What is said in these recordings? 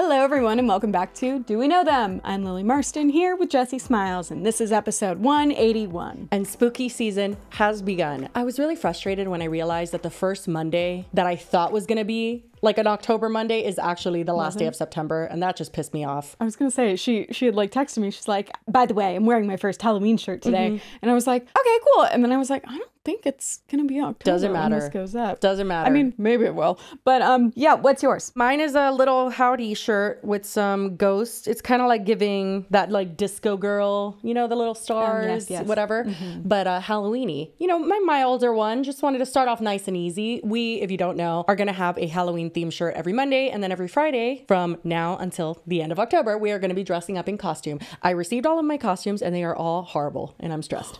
Hello everyone and welcome back to Do We Know Them? I'm Lily Marston here with Jessie Smiles and this is episode 181. And spooky season has begun. I was really frustrated when I realized that the first Monday that I thought was gonna be like an October Monday is actually the last day of September, and that just pissed me off. I was gonna say, she had like texted me, she's like, by the way, I'm wearing my first Halloween shirt today. And I was like, okay, cool. And then I was like, I don't think it's gonna be October. Doesn't matter. When this goes up. Doesn't matter. I mean, maybe it will. But yeah, what's yours? Mine is a little howdy shirt with some ghosts. It's kind of like giving that like disco girl, you know, the little stars, whatever, but Halloween-y. You know, my milder one. Just wanted to start off nice and easy. We, if you don't know, are gonna have a Halloween themed shirt every Monday, and then every Friday from now until the end of October, we are gonna be dressing up in costume. I received all of my costumes and they are all horrible and I'm stressed.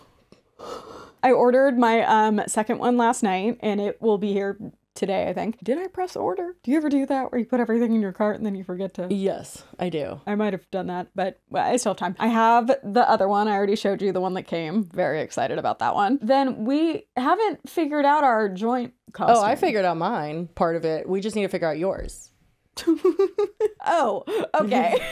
I ordered my second one last night and it will be here today, I think. Did I press order? Do you ever do that where you put everything in your cart and then you forget to? Yes, I do. I might have done that, but well, I still have time. I have the other one. I already showed you the one that came. Very excited about that one. Then we haven't figured out our joint costume. Oh, I figured out mine, part of it. We just need to figure out yours. Oh, okay.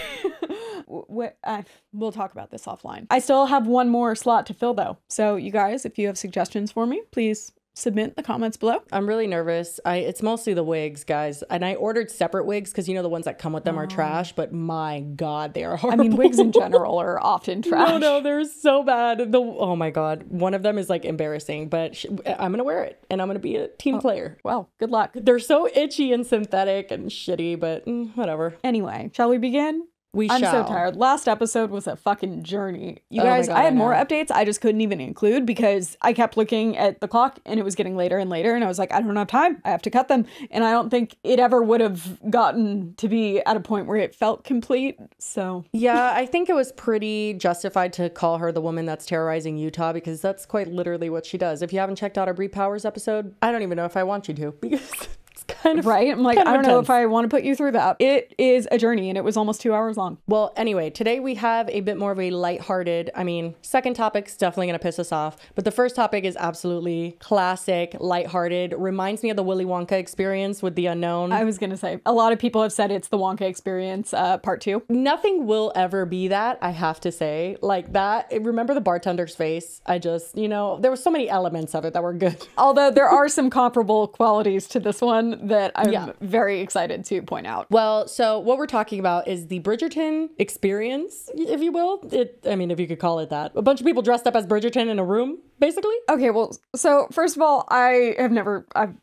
We'll talk about this offline. I still have one more slot to fill though. So you guys, if you have suggestions for me, please submit in the comments below. I'm really nervous. It's mostly the wigs, guys. And I ordered separate wigs because, you know, the ones that come with them are trash, but my God, they are horrible. I mean, wigs in general are often trash. No, they're so bad. Oh my God. One of them is like embarrassing, but I'm going to wear it and I'm going to be a team player. Well, good luck. They're so itchy and synthetic and shitty, but whatever. Anyway, shall we begin? I'm so tired. Last episode was a fucking journey. You Oh guys, my God, I had I more know. updates. I just couldn't even include because I kept looking at the clock and it was getting later and later. And I was like, I don't have time. I have to cut them. And I don't think it ever would have gotten to be at a point where it felt complete. So Yeah, I think it was pretty justified to call her the woman that's terrorizing Utah because that's quite literally what she does. If you haven't checked out our Brie Powers episode, I don't even know if I want you to because it's kind of right. I'm like, kind of I don't know intense. if I want to put you through that. It is a journey and it was almost 2 hours long. Well, anyway, today we have a bit more of a lighthearted, second topic's definitely going to piss us off, but the first topic is absolutely classic, lighthearted, reminds me of the Willy Wonka experience with the unknown. I was going to say, a lot of people have said it's the Wonka Experience part 2. Nothing will ever be that, I have to say. Like that, remember the bartender's face? I just, there were so many elements of it that were good. Although there are some comparable qualities to this one that I'm very excited to point out. Well, so what we're talking about is the Bridgerton Experience, if you will. If you could call it that. A bunch of people dressed up as Bridgerton in a room, basically. Okay, well, so first of all, I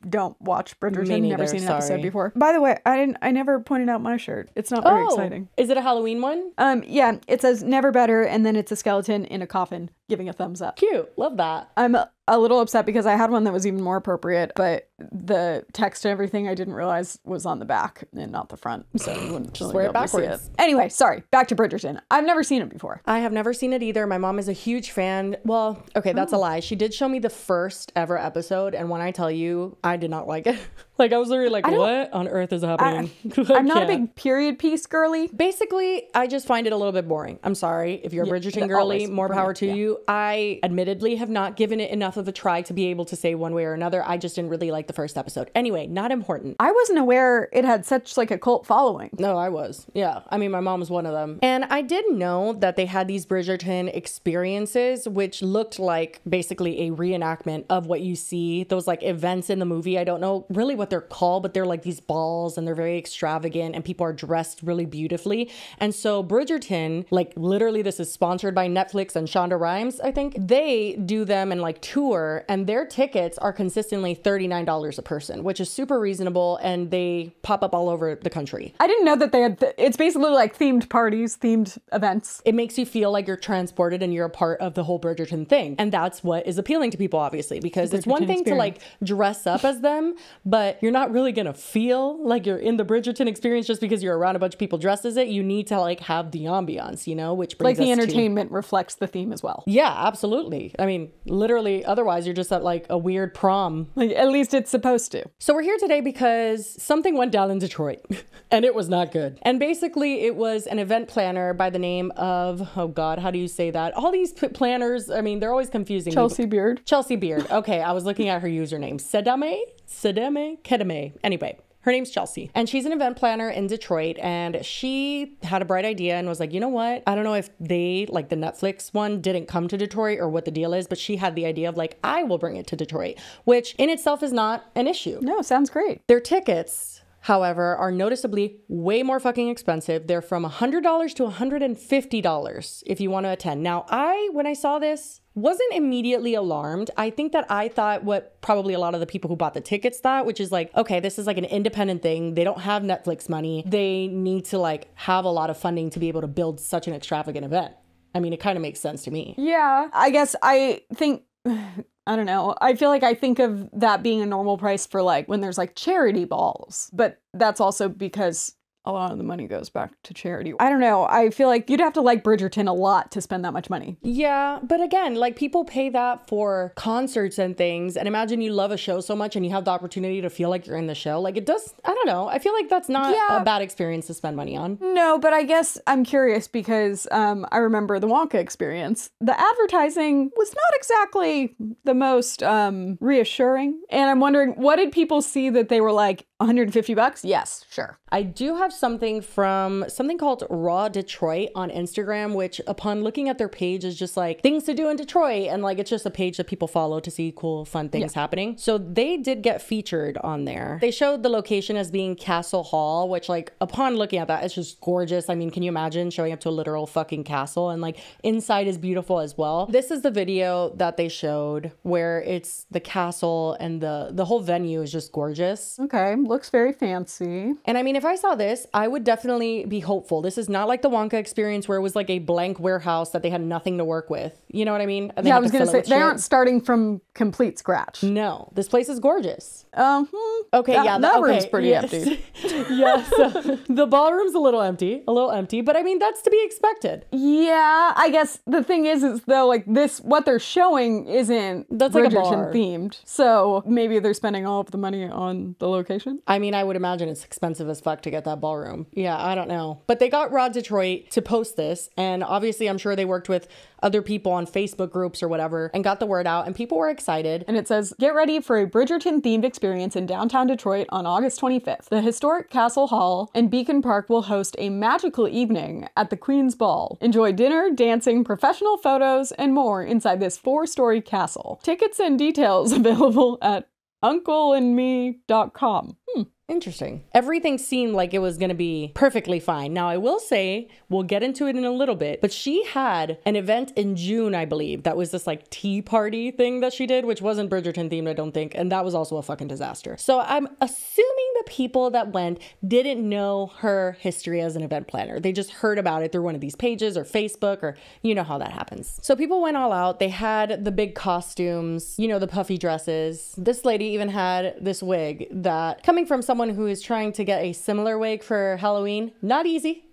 don't watch Bridgerton. Me neither, Never seen an episode sorry. before. By the way, I never pointed out my shirt. It's not very exciting. Is it a Halloween one? Yeah, it says never better, and then it's a skeleton in a coffin giving a thumbs up. Cute. Love that. I'm a little upset because I had one that was even more appropriate, but the text and everything I didn't realize was on the back and not the front, so you wouldn't Just really wear it be able to see backwards. Anyway, sorry, back to Bridgerton. I've never seen it before. I have never seen it either. My mom is a huge fan. Well, okay, that's a lie. She did show me the first ever episode, and when I tell you, I did not like it. Like, I was literally like, what on earth is happening? I'm not a big period piece girly. Basically, I just find it a little bit boring. I'm sorry. If you're a Bridgerton girly, always more power to yeah. you. I admittedly have not given it enough of a try to be able to say one way or another. I just didn't really like the first episode. Anyway, not important. I wasn't aware it had such like a cult following. No, I was. Yeah. My mom was one of them. And I did know that they had these Bridgerton experiences, which looked like basically a reenactment of what you see. Those like events in the movie. I don't know really what they're called, but they're like these balls and they're very extravagant and people are dressed really beautifully. And so Bridgerton, like literally this is sponsored by Netflix and Shonda Rhimes, I think. They do them and like tour, and their tickets are consistently $39 a person, which is super reasonable, and they pop up all over the country. I didn't know that they had, it's basically like themed parties, themed events. It makes you feel like you're transported and you're a part of the whole Bridgerton thing. And that's what is appealing to people, obviously, because it's one thing to like dress up as them, but you're not really gonna feel like you're in the Bridgerton experience just because you're around a bunch of people dressed as it. You need to like have the ambiance, which brings like the us entertainment reflects the theme as well. Yeah, absolutely. Literally, otherwise you're just at like a weird prom. Like at least it's supposed to. So we're here today because something went down in Detroit and it was not good. And basically it was an event planner by the name of, oh God, how do you say that? All these planners, they're always confusing. Chelsea Beard. Chelsea Beard. Okay, I was looking at her username. Sedame? Kedeme? Anyway. Her name's Chelsea, and she's an event planner in Detroit, and she had a bright idea and was like, you know what? I don't know if they, like the Netflix one, didn't come to Detroit or what the deal is, but she had the idea of like, I will bring it to Detroit, which in itself is not an issue. No, sounds great. Their tickets, however, are noticeably way more fucking expensive. They're from $100 to $150 if you want to attend. Now, when I saw this, wasn't immediately alarmed. I think that I thought what probably a lot of the people who bought the tickets thought, which is like, okay, this is like an independent thing. They don't have Netflix money. They need to like have a lot of funding to be able to build such an extravagant event. I mean, it kind of makes sense to me. Yeah, I guess I think, I don't know. I feel like I think of that being a normal price for like when there's like charity balls, but that's also because a lot of the money goes back to charity. I don't know. I feel like you'd have to like Bridgerton a lot to spend that much money. Yeah, but again, like people pay that for concerts and things. And imagine you love a show so much and you have the opportunity to feel like you're in the show. Like it does, I don't know. I feel like that's not a bad experience to spend money on. No, but I guess I'm curious because I remember the Wonka Experience. The advertising was not exactly the most reassuring. And I'm wondering, what did people see that they were like, $150? Yes, sure. I do have something from something called Raw Detroit on Instagram, which upon looking at their page is just like things to do in Detroit. And like, it's just a page that people follow to see cool, fun things happening. So they did get featured on there. They showed the location as being Castle Hall, which like upon looking at that, it's just gorgeous. I mean, can you imagine showing up to a literal fucking castle and like inside is beautiful as well. This is the video that they showed where it's the castle and the whole venue is just gorgeous. Okay. Looks very fancy. And I mean, if I saw this, I would definitely be hopeful. This is not like the Wonka Experience where it was like a blank warehouse that they had nothing to work with. You know what I mean? Yeah, I was going to say, they aren't starting from complete scratch. No, this place is gorgeous. Okay, that room's pretty empty. Yeah, so the ballroom's a little empty, but I mean, that's to be expected. Yeah, I guess the thing is though, like this, what they're showing isn't that's like Bridgerton themed. So maybe they're spending all of the money on the location. I mean, I would imagine it's expensive as fuck to get that ballroom. Yeah, I don't know. But they got Raw Detroit to post this. And obviously, I'm sure they worked with other people on Facebook groups or whatever and got the word out. And people were excited. And it says, get ready for a Bridgerton themed experience in downtown Detroit on August 25th. The historic Castle Hall and Beacon Park will host a magical evening at the Queen's Ball. Enjoy dinner, dancing, professional photos, and more inside this 4-story castle. Tickets and details available at uncleandme.com. Interesting. Everything seemed like it was going to be perfectly fine. Now, I will say, we'll get into it in a little bit, but she had an event in June, I believe, that was this like tea party thing that she did, which wasn't Bridgerton themed, I don't think. And that was also a fucking disaster. So I'm assuming the people that went didn't know her history as an event planner. They just heard about it through one of these pages or Facebook or you know how that happens. So people went all out. They had the big costumes, you know, the puffy dresses. This lady even had this wig that coming from someone who is trying to get a similar wig for Halloween. Not easy.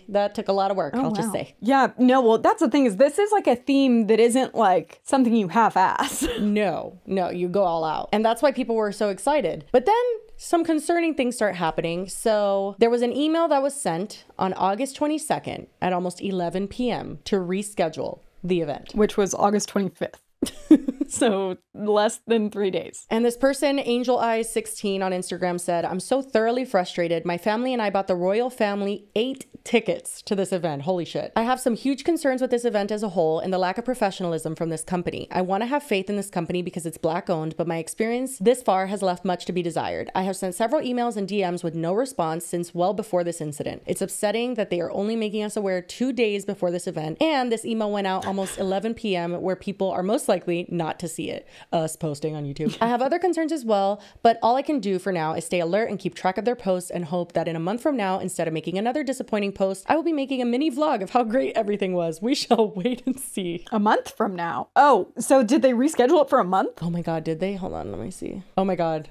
That took a lot of work, I'll just say. Yeah, no, well, that's the thing is this is like a theme that isn't like something you half-ass. No, you go all out. And that's why people were so excited. But then some concerning things start happening. So there was an email that was sent on August 22nd at almost 11 p.m. to reschedule the event. Which was August 25th. So less than 3 days. And this person, Angel Eyes 16 on Instagram said, I'm so thoroughly frustrated. My family and I bought the royal family 8 tickets to this event. Holy shit. I have some huge concerns with this event as a whole and the lack of professionalism from this company. I want to have faith in this company because it's Black owned, but my experience this far has left much to be desired. I have sent several emails and DMs with no response since well before this incident. It's upsetting that they are only making us aware 2 days before this event. And this email went out almost 11 p.m. where people are most likely not to see it. Us posting on YouTube. I have other concerns as well, but all I can do for now is stay alert and keep track of their posts and hope that in a month from now, instead of making another disappointing post, I will be making a mini vlog of how great everything was. We shall wait and see. A month from now? Oh, so did they reschedule it for a month? Oh my God, did they? Hold on, let me see. Oh my God.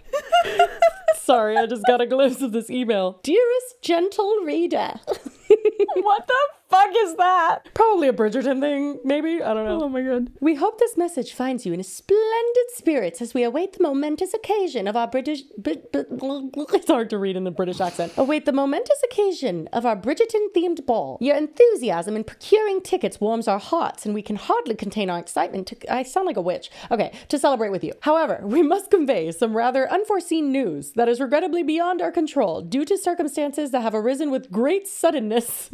Sorry, I just got a glimpse of this email. Dearest gentle reader. What the fuck is that? Probably a Bridgerton thing, maybe? I don't know. Oh my god. We hope this message finds you in splendid spirits as we await the momentous occasion of our it's hard to read in the British accent. Await the momentous occasion of our Bridgerton-themed ball. Your enthusiasm in procuring tickets warms our hearts, and we can hardly contain our excitement I sound like a witch. Okay, to celebrate with you. However, we must convey some rather unforeseen news that is regrettably beyond our control. Due to circumstances that have arisen with great suddenness,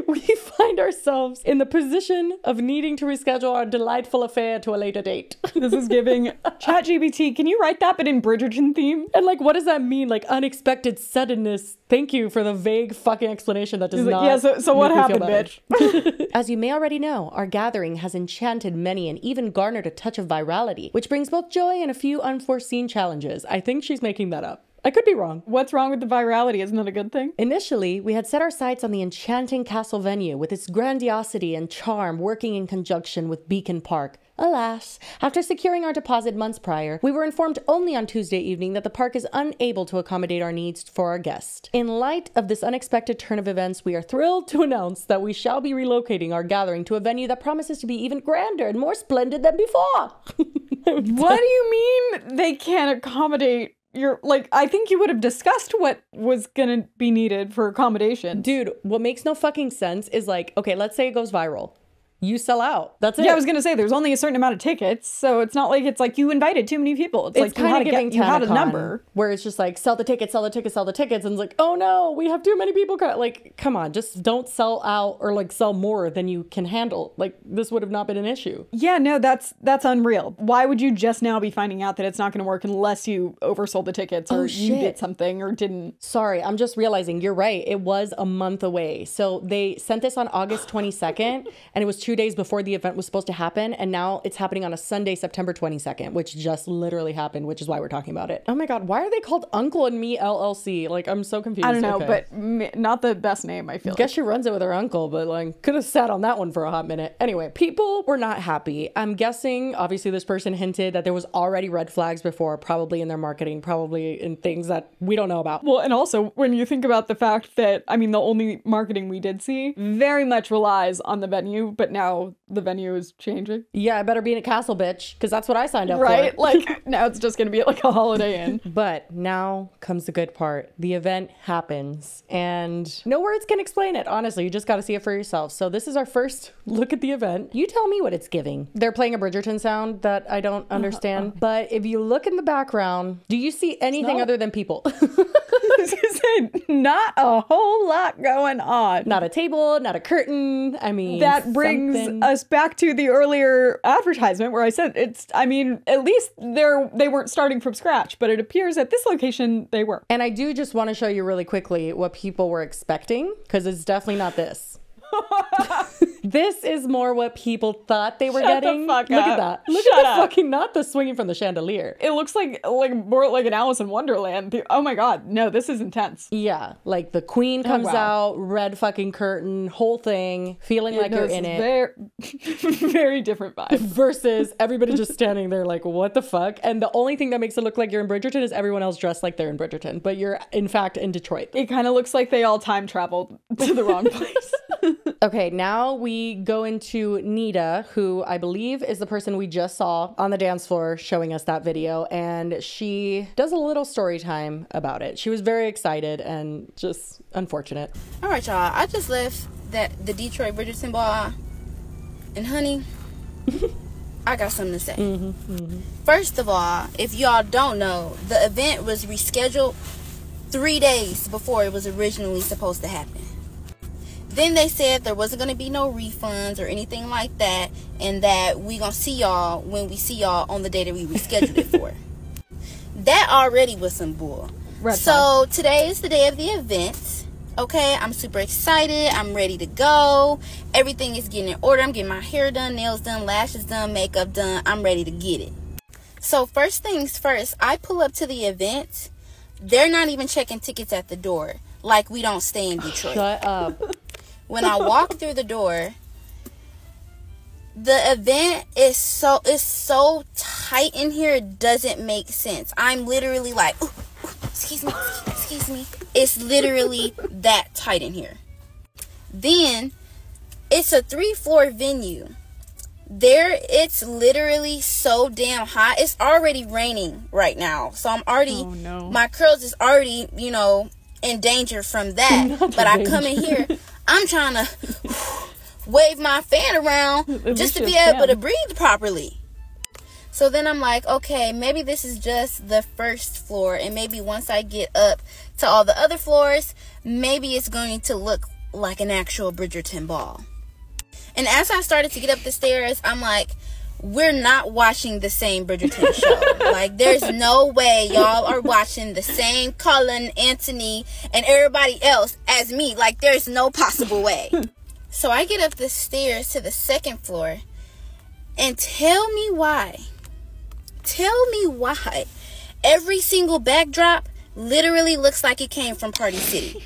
we find ourselves in the position of needing to reschedule our delightful affair to a later date. This is giving ChatGPT, can you write that but in Bridgerton theme? And like, what does that mean? Like, unexpected suddenness. Thank you for the vague fucking explanation that does not. Yeah, so what happened, bitch? As you may already know, our gathering has enchanted many and even garnered a touch of virality, which brings both joy and a few unforeseen challenges. I think she's making that up. I could be wrong. What's wrong with the virality? Isn't that a good thing? Initially, we had set our sights on the enchanting castle venue with its grandiosity and charm working in conjunction with Beacon Park. Alas, after securing our deposit months prior, we were informed only on Tuesday evening that the park is unable to accommodate our needs for our guest. In light of this unexpected turn of events, we are thrilled to announce that we shall be relocating our gathering to a venue that promises to be even grander and more splendid than before. What do you mean they can't accommodate I think you would have discussed what was gonna be needed for accommodation. Dude, what makes no fucking sense is like, okay, let's say it goes viral. You sell out. That's it. Yeah, I was gonna say there's only a certain amount of tickets, so it's not like it's like you invited too many people. It's like kind of giving you had a number where it's just like sell the tickets, sell the tickets, sell the tickets, and it's like, oh no, we have too many people. Like, come on, just don't sell out or like sell more than you can handle. Like, this would have not been an issue. Yeah, no, that's unreal. Why would you just now be finding out that it's not gonna work unless you oversold the tickets or you did something or didn't? Sorry, I'm just realizing you're right. It was a month away. So they sent this on August 22nd, and it was 2 days before the event was supposed to happen, and now it's happening on a Sunday, September 22nd, which just literally happened, which is why we're talking about it. Oh my god, why are they called Uncle and Me LLC? Like, I'm so confused. I don't know, but not the best name, I feel. Guess she runs it with her uncle, but like, could have sat on that one for a hot minute. Anyway, people were not happy. I'm guessing, obviously, this person hinted that there was already red flags before, probably in their marketing, probably in things that we don't know about. Well, and also, when you think about the fact that, I mean, the only marketing we did see very much relies on the venue, but now the venue is changing. Yeah, I better be in a castle, bitch, because that's what I signed up for. Right? Like, now it's just gonna be like a Holiday Inn. But now comes the good part. The event happens, and no words can explain it. Honestly, you just got to see it for yourself. So this is our first look at the event. You tell me what it's giving. They're playing a Bridgerton sound that I don't understand. But if you look in the background, do you see anything other than people? Not a whole lot going on. Not a table, not a curtain. I mean, that brings us back to the earlier advertisement where I said I mean, at least they weren't starting from scratch, but it appears at this location they were. And I do just want to show you really quickly what people were expecting, because it's definitely not this. This is more what people thought they were getting. Look at that. Look at the fucking, not the swinging from the chandelier. It looks like more like an Alice in Wonderland. Oh my god, no, this is intense. Yeah, like the queen comes out, red fucking curtain, whole thing, feeling like you're in it. Very different vibe. Versus everybody just standing there like, what the fuck? And the only thing that makes it look like you're in Bridgerton is everyone else dressed like they're in Bridgerton, but you're in fact in Detroit. It kind of looks like they all time traveled to the wrong place. Okay, now we go into Nita, who I believe is the person we just saw on the dance floor showing us that video, and she does a little story time about it. She was very excited and just unfortunate. All right, y'all. I just left the Detroit Bridgerton bar, and honey, I got something to say. First of all, if y'all don't know, the event was rescheduled 3 days before it was originally supposed to happen. Then they said there wasn't going to be no refunds or anything like that, and that we going to see y'all when we see y'all on the day that we rescheduled it for. That already was some bull. So today is the day of the event. Okay, I'm super excited. I'm ready to go. Everything is getting in order. I'm getting my hair done, nails done, lashes done, makeup done. I'm ready to get it. So first things first, I pull up to the event. They're not even checking tickets at the door. Like we don't stay in Detroit. Shut up. When I walk through the door, the event is so tight in here, it doesn't make sense. I'm literally like, ooh, excuse me. It's literally that tight in here. Then it's a 3-floor venue. It's literally so damn hot. It's already raining right now, so I'm already my curls is already, you know, in danger from that. But I come in here, I'm trying to wave my fan around just to be able to breathe properly. So then I'm like, okay, maybe this is just the first floor, and maybe once I get up to all the other floors, maybe it's going to look like an actual Bridgerton ball. And as I started to get up the stairs, I'm like, we're not watching the same Bridgerton show. Like, there's no way y'all are watching the same Cullen, Anthony, and everybody else as me. Like, there's no possible way. So I get up the stairs to the second floor, and tell me why every single backdrop literally looks like it came from Party City.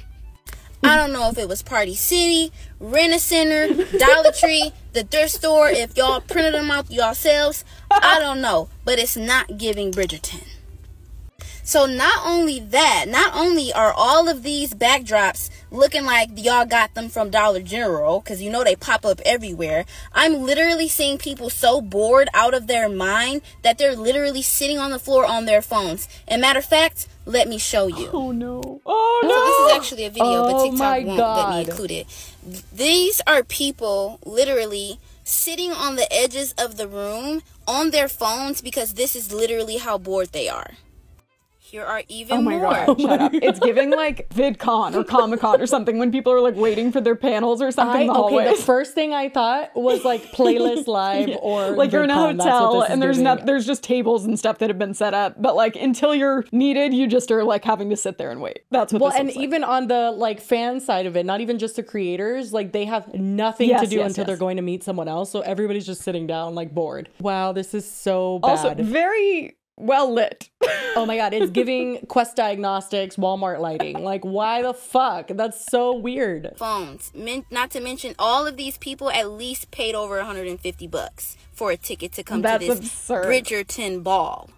I don't know if it was Party City, Rent-A-Center, Dollar Tree, the thrift store, if y'all printed them out yourselves. I don't know, but it's not giving Bridgerton. So not only are all of these backdrops looking like y'all got them from Dollar General, because you know they pop up everywhere, I'm literally seeing people so bored out of their mind that they're literally sitting on the floor on their phones. And matter of fact, let me show you. Oh no. Oh no. So this is actually a video, but TikTok won't let me include it. These are people literally sitting on the edges of the room on their phones because this is literally how bored they are. Here are even more. God, shut up. It's giving like VidCon or Comic-Con or something when people are like waiting for their panels or something in the hallways. Okay, the first thing I thought was like Playlist Live or like you're in a VidCon. hotel and there's just tables and stuff that have been set up, but like until you're needed, you just are like having to sit there and wait. That's what this looks like. Even on the like fan side of it, not even just the creators, like they have nothing to do until they're going to meet someone else, so everybody's just sitting down like bored. Wow, this is so bad. Also very well lit. Oh my god, it's giving Quest Diagnostics Walmart lighting. Like, why the fuck? That's so weird. Phones. Not to mention, all of these people at least paid over $150 for a ticket to come to this absurd Bridgerton ball.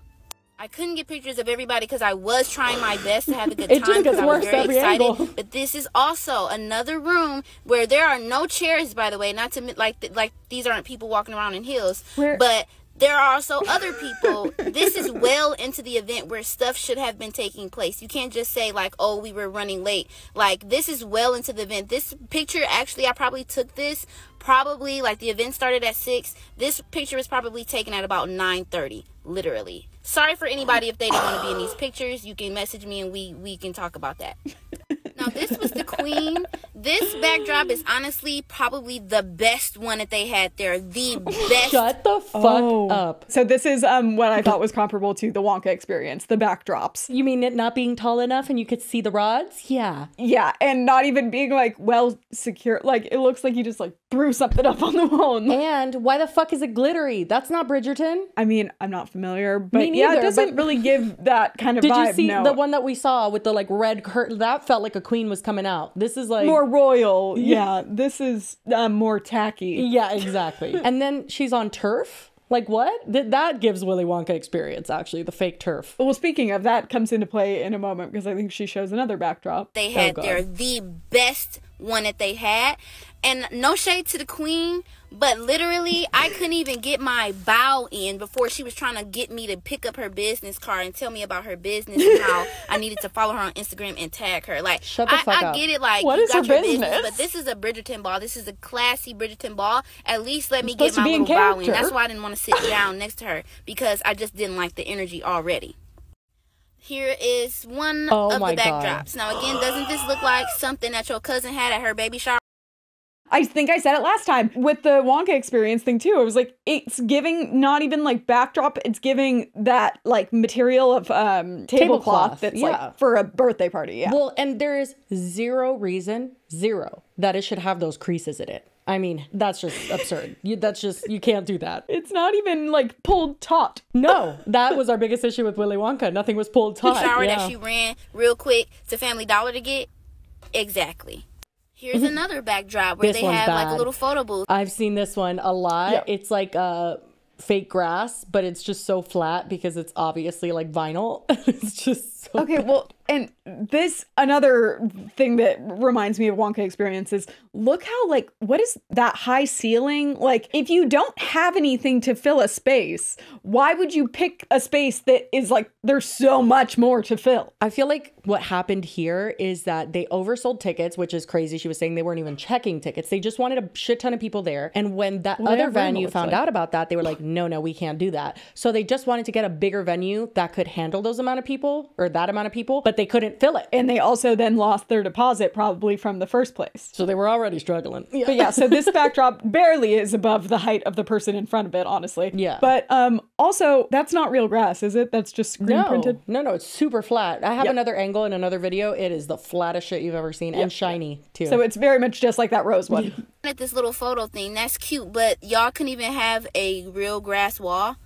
I couldn't get pictures of everybody because I was trying my best to have a good time because I was very excited. Angle. But this is also another room where there are no chairs, by the way. Not to like these aren't people walking around in heels, but there are also other people. This is well into the event where stuff should have been taking place. You can't just say like, oh, we were running late. Like, this is well into the event. This picture, actually, I probably took this like the event started at 6. This picture was probably taken at about 9:30, literally. Sorry for anybody if they didn't want to be in these pictures. You can message me and we can talk about that. Now, this was the Queen. This backdrop is honestly probably the best one that they had there. The best. Shut the fuck up. So this is what I thought was comparable to the Wonka Experience, the backdrops. You mean it not being tall enough and you could see the rods? Yeah. Yeah, and not even being like well secure. Like, it looks like you just like threw something up on the wall. And why the fuck is it glittery? That's not Bridgerton. I mean, I'm not familiar, but yeah, it doesn't really give that kind of vibe. Did you see the one that we saw with the like red curtain? That felt like a queen was coming out. This is like more royal. Yeah, this is more tacky. Yeah, exactly. And then she's on turf. Like, what? That gives Willy Wonka Experience, actually, the fake turf. Well, speaking of, that comes into play in a moment because I think she shows another backdrop. They had the best one that they had. And no shade to the Queen, but literally, I couldn't even get my bow in before she was trying to get me to pick up her business card and tell me about her business and how I needed to follow her on Instagram and tag her. Like, shut the fuck up. I get it, like, what you is got her your business? but this is a Bridgerton ball. This is a classy Bridgerton ball. At least let me get my little bow in. That's why I didn't want to sit down next to her, because I just didn't like the energy already. Here is one of the backdrops. Now, again, doesn't this look like something that your cousin had at her baby shower? I think I said it last time with the Wonka Experience thing too. It was like, it's giving not even like backdrop, it's giving that like material of tablecloth that's like for a birthday party. Yeah. Well, and there is zero reason that it should have those creases in it. I mean, that's just absurd. You can't do that. It's not even like pulled taut. No, that was our biggest issue with Willy Wonka. Nothing was pulled taut. The shower that she ran real quick to Family Dollar to get. Exactly. Here's another backdrop where they have like a little photo booth. I've seen this one a lot. Yep. It's like fake grass, but it's just so flat because it's obviously like vinyl. It's just so Okay, well, and this, another thing that reminds me of Wonka Experience is, look how, like, what is that high ceiling? Like, if you don't have anything to fill a space, why would you pick a space that is like, there's so much more to fill? I feel like what happened here is that they oversold tickets, which is crazy. She was saying they weren't even checking tickets. They just wanted a shit ton of people there. And when that other venue found out about that, they were like, no, we can't do that. So they just wanted to get a bigger venue that could handle those amount of people, or that amount of people, but they couldn't fill it. And they also then lost their deposit probably from the first place. So they were already struggling. Yeah. But yeah, so this backdrop barely is above the height of the person in front of it, honestly. Yeah. But also, that's not real grass, is it? That's just screen printed? No, it's super flat. I have another angle in another video. It is the flattest shit you've ever seen, and shiny too. So it's very much just like that rose one. At this little photo thing, that's cute, but y'all couldn't even have a real grass wall.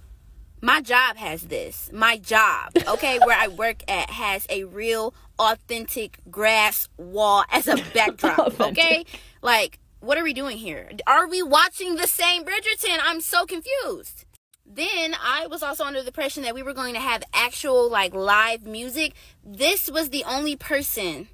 My job has this. My job, okay, where I work at, has a real authentic grass wall as a backdrop, okay? Like, what are we doing here? Are we watching the same Bridgerton? I'm so confused. Then I was also under the impression that we were going to have actual, like, live music. This was the only person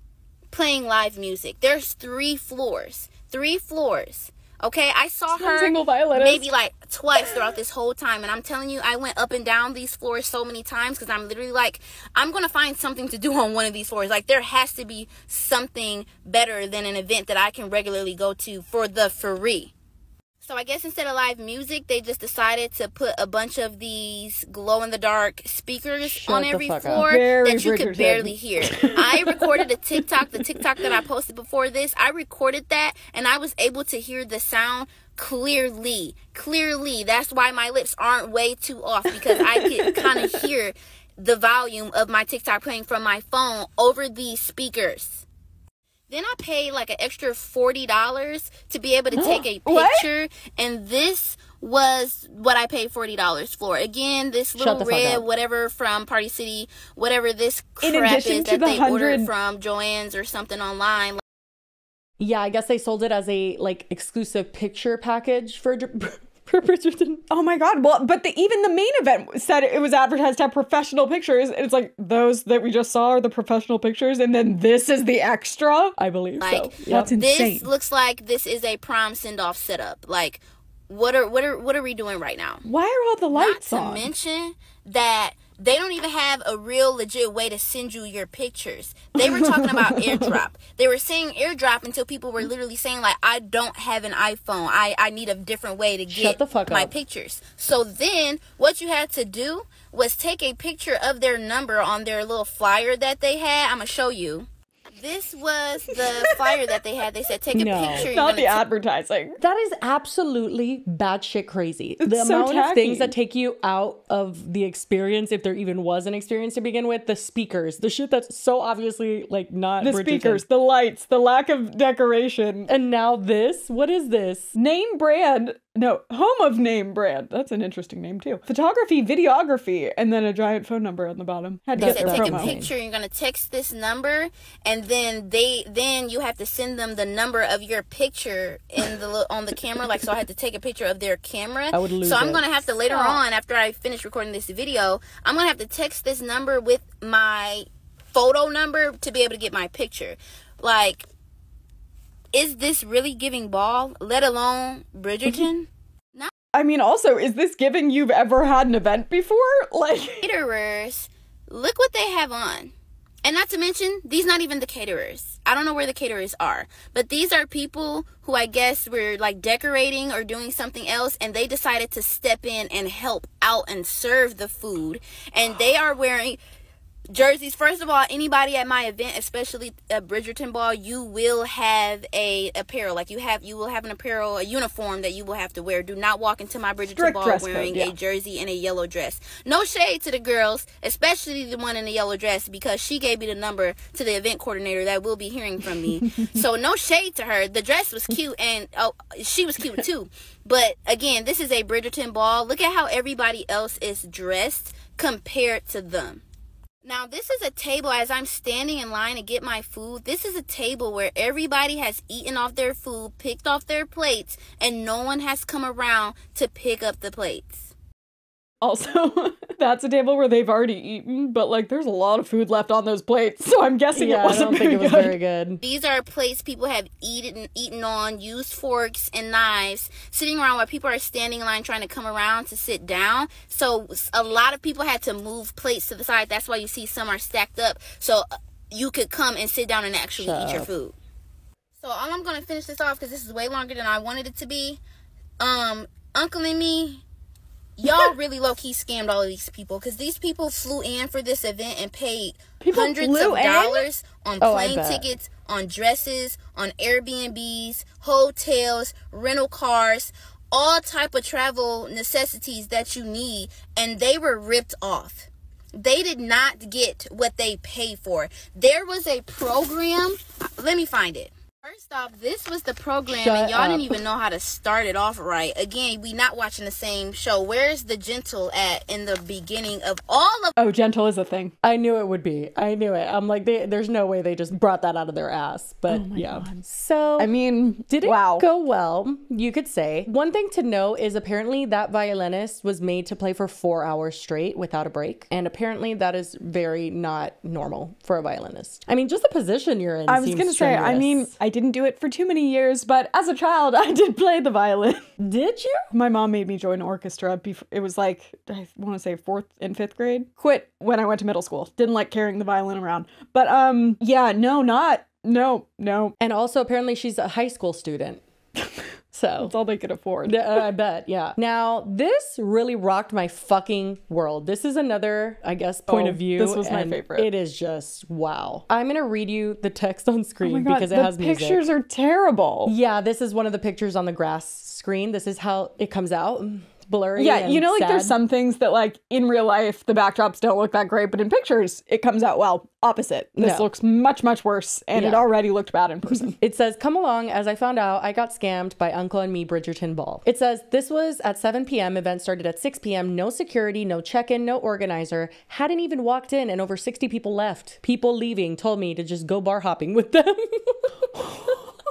playing live music. There's 3 floors. 3 floors. Okay, I saw her maybe like twice throughout this whole time. And I'm telling you, I went up and down these floors so many times because I'm literally like, I'm going to find something to do on one of these floors. Like, there has to be something better than an event that I can regularly go to for the free. So I guess instead of live music, they just decided to put a bunch of these glow-in-the-dark speakers on every floor that you could barely hear. I recorded a TikTok, the TikTok that I posted before this. I recorded that, and I was able to hear the sound clearly. Clearly. That's why my lips aren't way too off, because I could kind of hear the volume of my TikTok playing from my phone over these speakers. Then I paid like an extra $40 to be able to take a picture. And this was what I paid $40 for. Again, this little red whatever from Party City, whatever this crap is that they ordered from Joann's or something online. Yeah, I guess they sold it as a like exclusive picture package for Bridgerton. Oh my god. Well, but even the main event said it was advertised to have professional pictures. It's like, those that we just saw are the professional pictures, and then this is the extra? I believe so. Yep. That's insane. This looks like this is a prom send-off setup. Like, what are we doing right now? Why are all the lights on? Not to mention that they don't even have a real legit way to send you your pictures. They were talking about airdrop. They were saying airdrop until people were literally saying, like, I don't have an iPhone. I need a different way to get my pictures. So then what you had to do was take a picture of their number on their little flyer that they had. I'm going to show you. This was the flyer that they had. They said, take a picture. Not the advertising. That is absolutely batshit crazy. It's the so amount of things that take you out of the experience, if there even was an experience to begin with. The speakers, the shit that's so obviously like not the Bridgerton. Speakers, the lights, the lack of decoration. And now this? What is this? Name brand. No, home of name brand. That's an interesting name too. Photography, videography, and then a giant phone number on the bottom. Had to get the take promo. A picture. You're gonna text this number, and then you have to send them the number of your picture in the on the camera. Like, so I had to take a picture of their camera. I would lose I'm gonna have to later on, after I finish recording this video, I'm gonna have to text this number with my photo number to be able to get my picture. Like, is this really giving ball, let alone Bridgerton? No. I mean, also, is this giving you've ever had an event before? Like, caterers, look what they have on. And not to mention, these not even the caterers. I don't know where the caterers are, but these are people who I guess were like decorating or doing something else, and they decided to step in and help out and serve the food. And they are wearing jerseys. First of all, anybody at my event, especially a Bridgerton ball, you will have a apparel. Like, you will have an apparel, a uniform that you will have to wear. Do not walk into my Bridgerton ball wearing a jersey and a yellow dress. No shade to the girls, especially the one in the yellow dress, because she gave me the number to the event coordinator that will be hearing from me. So no shade to her. The dress was cute, and she was cute too. But again, this is a Bridgerton ball. Look at how everybody else is dressed compared to them. Now, this is a table, as I'm standing in line to get my food, this is a table where everybody has eaten off their food, picked off their plates, and no one has come around to pick up the plates. Also, that's a table where they've already eaten, but like there's a lot of food left on those plates, so I'm guessing it wasn't I don't think it was very good. These are plates people have eaten on, used forks and knives, sitting around where people are standing in line trying to come around to sit down. So a lot of people had to move plates to the side. That's why you see some are stacked up, so you could come and sit down and actually eat your food. So I'm going to finish this off because this is way longer than I wanted it to be. Uncle and me, y'all really low-key scammed all of these people, because these people flew in for this event and paid hundreds of dollars on plane tickets, on dresses, on Airbnbs, hotels, rental cars, all type of travel necessities that you need, and they were ripped off. They did not get what they paid for. There was a program. Let me find it. First off, this was the program, and y'all didn't even know how to start it off right. Again, we not watching the same show. Where's the gentle at in the beginning of all of... Oh, gentle is a thing. I knew it would be. I knew it. I'm like, there's no way they just brought that out of their ass. But yeah. God. So, I mean, did it go well, you could say. One thing to know is apparently that violinist was made to play for 4 hours straight without a break. And apparently that is very not normal for a violinist. I mean, just the position you're in. I was going to say, I mean, I didn't do it for too many years, but as a child, I did play the violin. Did you? My mom made me join orchestra. It was like, I want to say 4th and 5th grade. Quit when I went to middle school. Didn't like carrying the violin around. But yeah, no. And also apparently she's a high school student. So that's all they could afford. I bet, yeah. Now, this really rocked my fucking world. This is another, I guess, point of view. This was my favorite. It is just, wow. I'm going to read you the text on screen because it has music. The pictures are terrible. Yeah, this is one of the pictures on the grass screen. This is how it comes out. Blurry. Yeah, you know, like sad. There's some things that like in real life the backdrops don't look that great, but in pictures it comes out well. Opposite. This looks much worse, and it already looked bad in person. It says, "Come along, as I found out I got scammed by Uncle and Me Bridgerton Ball." It says, "This was at 7 p.m. Event started at 6 p.m. No security, no check-in, no organizer. Hadn't even walked in, and over 60 people left. People leaving told me to just go bar hopping with them."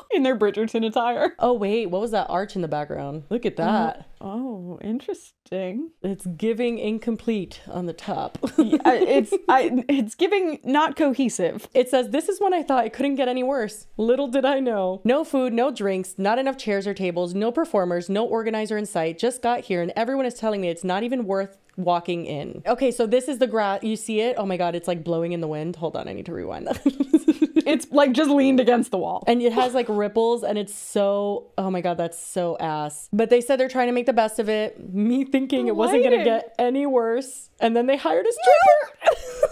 In their Bridgerton attire. Oh wait, what was that arch in the background? Look at that. Oh, interesting. It's giving incomplete on the top. It's giving not cohesive. It says, "This is when I thought it couldn't get any worse. Little did I know. No food, no drinks, not enough chairs or tables, no performers, no organizer in sight. Just got here and everyone is telling me it's not even worth walking in." Okay, so this is the grass. You see it? Oh my God, it's like blowing in the wind. Hold on, I need to rewind that. It's like just leaned against the wall. And it has like ripples and it's so, oh my God, that's so ass. But they said they're trying to make the best of it. Me thinking it wasn't going to get any worse. And then they hired a stripper.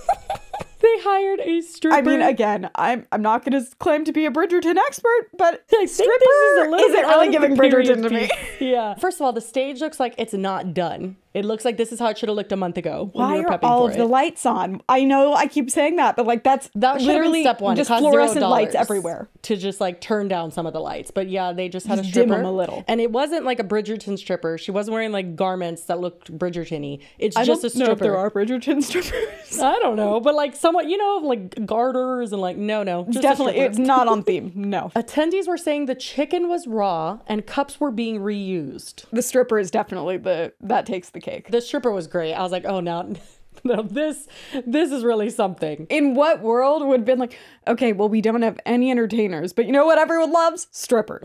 They hired a stripper. I mean, again, I'm not going to claim to be a Bridgerton expert, but I stripper isn't really giving Bridgerton to me. Yeah. First of all, the stage looks like it's not done. It looks like this is how it should have looked a month ago. Why are all of the lights on? I know I keep saying that, but like that literally step one. Just fluorescent lights everywhere. To just like turn down some of the lights. But yeah, they just had a stripper. Dim them a little. And it wasn't like a Bridgerton stripper. She wasn't wearing like garments that looked Bridgerton-y. It's just a stripper. I don't know if there are Bridgerton strippers. I don't know. But like somewhat, you know, like garters and like, no. Just definitely, it's not on theme. No. Attendees were saying the chicken was raw and cups were being reused. The stripper is definitely that takes the cake. The stripper was great. I was like, oh, no, this is really something. In what world would have been like, okay, well, we don't have any entertainers, but you know what everyone loves? Strippers.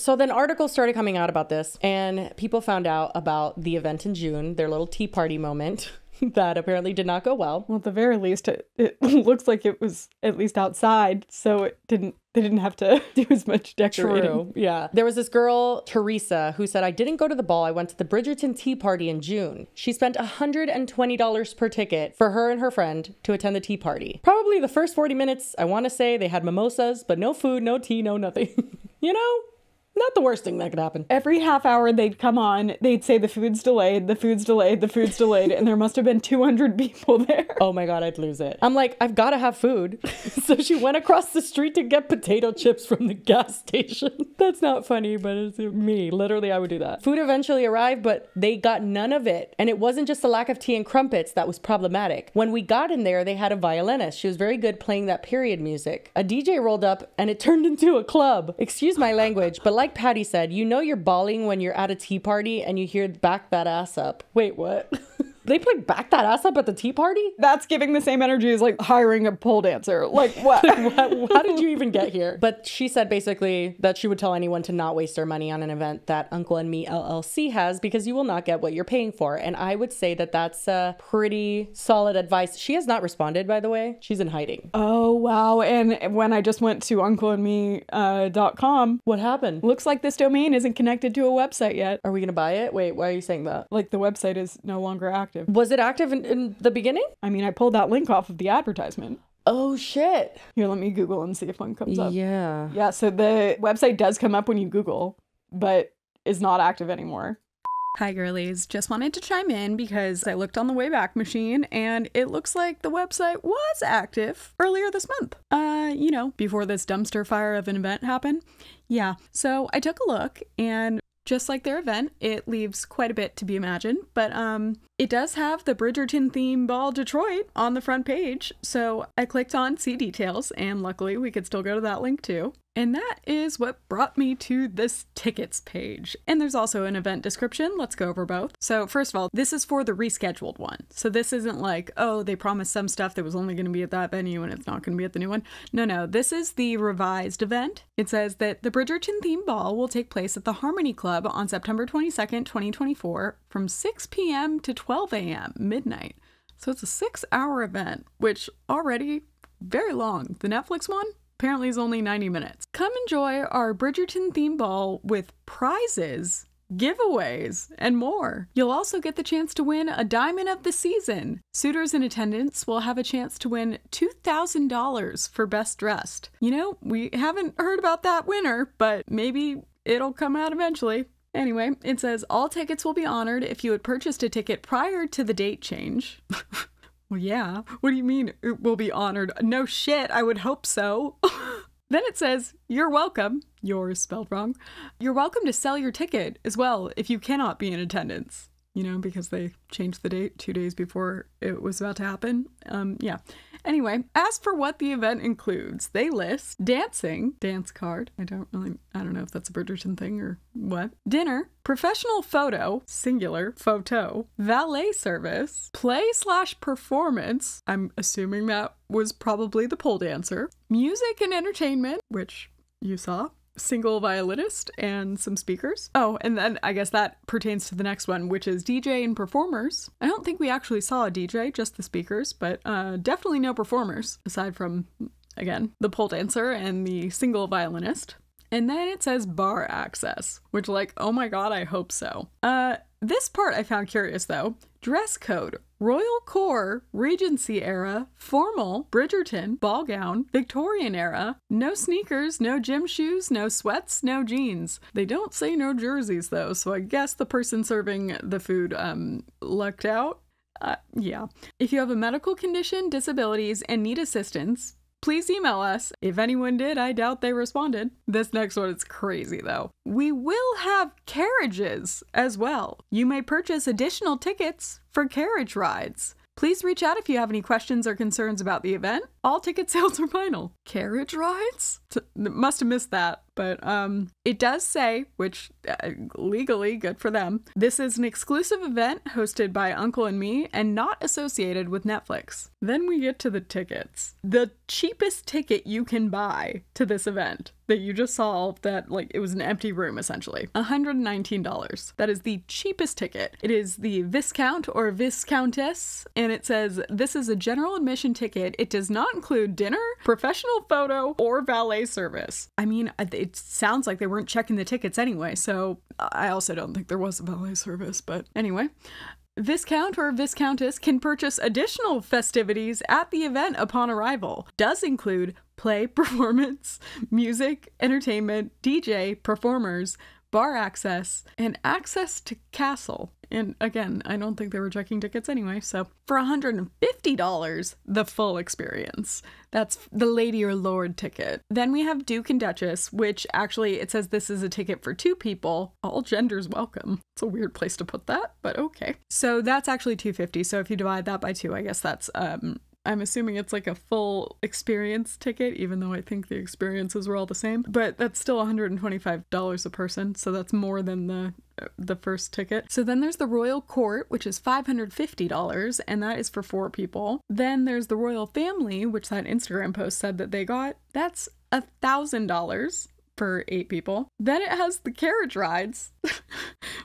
So then articles started coming out about this, and people found out about the event in June, their little tea party moment. That apparently did not go well. Well, at the very least, it looks like it was at least outside, so they didn't have to do as much decorating. True. Yeah. There was this girl, Teresa, who said, "I didn't go to the ball. I went to the Bridgerton tea party in June. She spent $120 per ticket for her and her friend to attend the tea party. Probably the first 40 minutes, I want to say they had mimosas, but no food, no tea, no nothing." You know? Not the worst thing that could happen. Every half hour they'd come on, they'd say the food's delayed, the food's delayed, the food's delayed, and there must have been 200 people there. Oh my God, I'd lose it. I'm like, I've got to have food. So she went across the street to get potato chips from the gas station. That's not funny, but it's me. Literally, I would do that. Food eventually arrived, but they got none of it. And it wasn't just the lack of tea and crumpets that was problematic. When we got in there, they had a violinist. She was very good playing that period music. A DJ rolled up and it turned into a club. Excuse my language, but like Like Patty said, you know you're bawling when you're at a tea party and you hear back that ass up. Wait, what? They play back that ass up at the tea party? That's giving the same energy as like hiring a pole dancer. Like what? How did you even get here? But she said basically that she would tell anyone to not waste their money on an event that Uncle and Me LLC has because you will not get what you're paying for. And I would say that that's pretty solid advice. She has not responded, by the way. She's in hiding. Oh, wow. And when I just went to uncleandme.com, What happened? looks like this domain isn't connected to a website yet. Are we going to buy it? Wait, why are you saying that? Like the website is no longer active. Was it active in the beginning? I mean, I pulled that link off of the advertisement. Oh, shit. Here, let me Google and see if one comes up. Yeah. Yeah, so the website does come up when you Google, but is not active anymore. Hi, girlies. Just wanted to chime in because I looked on the Wayback Machine and it looks like the website was active earlier this month. Before this dumpster fire of an event happened. Yeah, so I took a look and just like their event, it leaves quite a bit to be imagined, but it does have the Bridgerton theme ball Detroit on the front page. So I clicked on see details and luckily we could still go to that link too. And that is what brought me to this tickets page. And there's also an event description. Let's go over both. So first of all, this is for the rescheduled one. So this isn't like, oh, they promised some stuff that was only going to be at that venue and it's not going to be at the new one. No, this is the revised event. It says that the Bridgerton theme ball will take place at the Harmony Club on September 22nd, 2024 from 6 p.m. to 12 a.m. midnight. So it's a 6-hour event, which already very long. The Netflix one apparently is only 90 minutes. Come enjoy our Bridgerton theme ball with prizes, giveaways, and more. You'll also get the chance to win a Diamond of the Season. Suitors in attendance will have a chance to win $2,000 for Best Dressed. You know, we haven't heard about that winner, but maybe it'll come out eventually. Anyway, it says all tickets will be honored if you had purchased a ticket prior to the date change. Well, yeah. What do you mean it will be honored? No shit, I would hope so. Then it says, you're welcome. Yours spelled wrong. You're welcome to sell your ticket as well if you cannot be in attendance. You know, because they changed the date 2 days before it was about to happen. Yeah. Anyway, as for what the event includes, they list dancing, dance card. I don't know if that's a Bridgerton thing or what. Dinner, professional photo, singular, photo, valet service, play/performance. I'm assuming that was probably the pole dancer. Music and entertainment, which you saw. Single violinist and some speakers. Oh, and then I guess that pertains to the next one, which is DJ and performers. I don't think we actually saw a DJ, just the speakers, but definitely no performers, aside from, again, the pole dancer and the single violinist. And then it says bar access, which like, oh my god, I hope so. This part I found curious though. Dress code, Royal Core, Regency era, formal, Bridgerton, ball gown, Victorian era, no sneakers, no gym shoes, no sweats, no jeans. They don't say no jerseys though, so I guess the person serving the food lucked out. Yeah. If you have a medical condition, disabilities, and need assistance, please email us. If anyone did, I doubt they responded. This next one is crazy though. We will have carriages as well. You may purchase additional tickets for carriage rides. Please reach out if you have any questions or concerns about the event. All ticket sales are final. Carriage rides? Must have missed that. But it does say, which legally good for them, this is an exclusive event hosted by Uncle and Me and not associated with Netflix. Then we get to the tickets. The cheapest ticket you can buy to this event that you just saw, that like it was an empty room essentially, $119. That is the cheapest ticket. It is the Viscount or Viscountess, and it says this is a general admission ticket. It does not include dinner, professional photo, or valet service. I mean, it sounds like they weren't checking the tickets anyway, so I also don't think there was a valet service, but anyway. Viscount or Viscountess can purchase additional festivities at the event upon arrival. Does include play, performance, music, entertainment, DJ, performers, bar access, and access to castle. And again, I don't think they were checking tickets anyway, so for $150, the full experience. That's the Lady or Lord ticket. Then we have Duke and Duchess, which actually it says this is a ticket for 2 people. All genders welcome. It's a weird place to put that, but okay. So that's actually $250. So if you divide that by 2, I guess that's I'm assuming it's like a full experience ticket, even though I think the experiences were all the same. But that's still $125 a person, so that's more than the first ticket. So then there's the Royal Court, which is $550, and that is for 4 people. Then there's the Royal Family, which that Instagram post said that they got. That's $1,000 for 8 people. Then it has the carriage rides,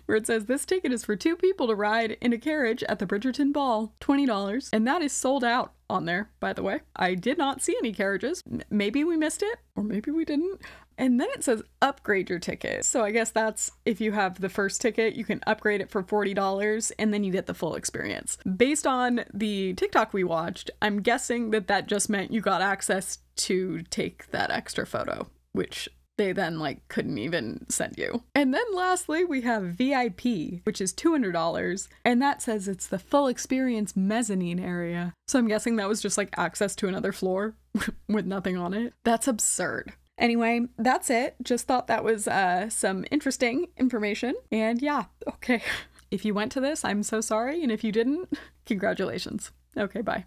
where it says this ticket is for 2 people to ride in a carriage at the Bridgerton Ball, $20. And that is sold out on there, by the way. I did not see any carriages. Maybe we missed it, or maybe we didn't. And then it says upgrade your ticket. So I guess that's if you have the first ticket, you can upgrade it for $40 and then you get the full experience. Based on the TikTok we watched, I'm guessing that that just meant you got access to take that extra photo, which they then like couldn't even send you. And then lastly, we have VIP, which is $200. And that says it's the full experience mezzanine area. So I'm guessing that was just like access to another floor with nothing on it. That's absurd. Anyway, that's it. Just thought that was some interesting information. And yeah, okay. If you went to this, I'm so sorry. And if you didn't, congratulations. Okay, bye.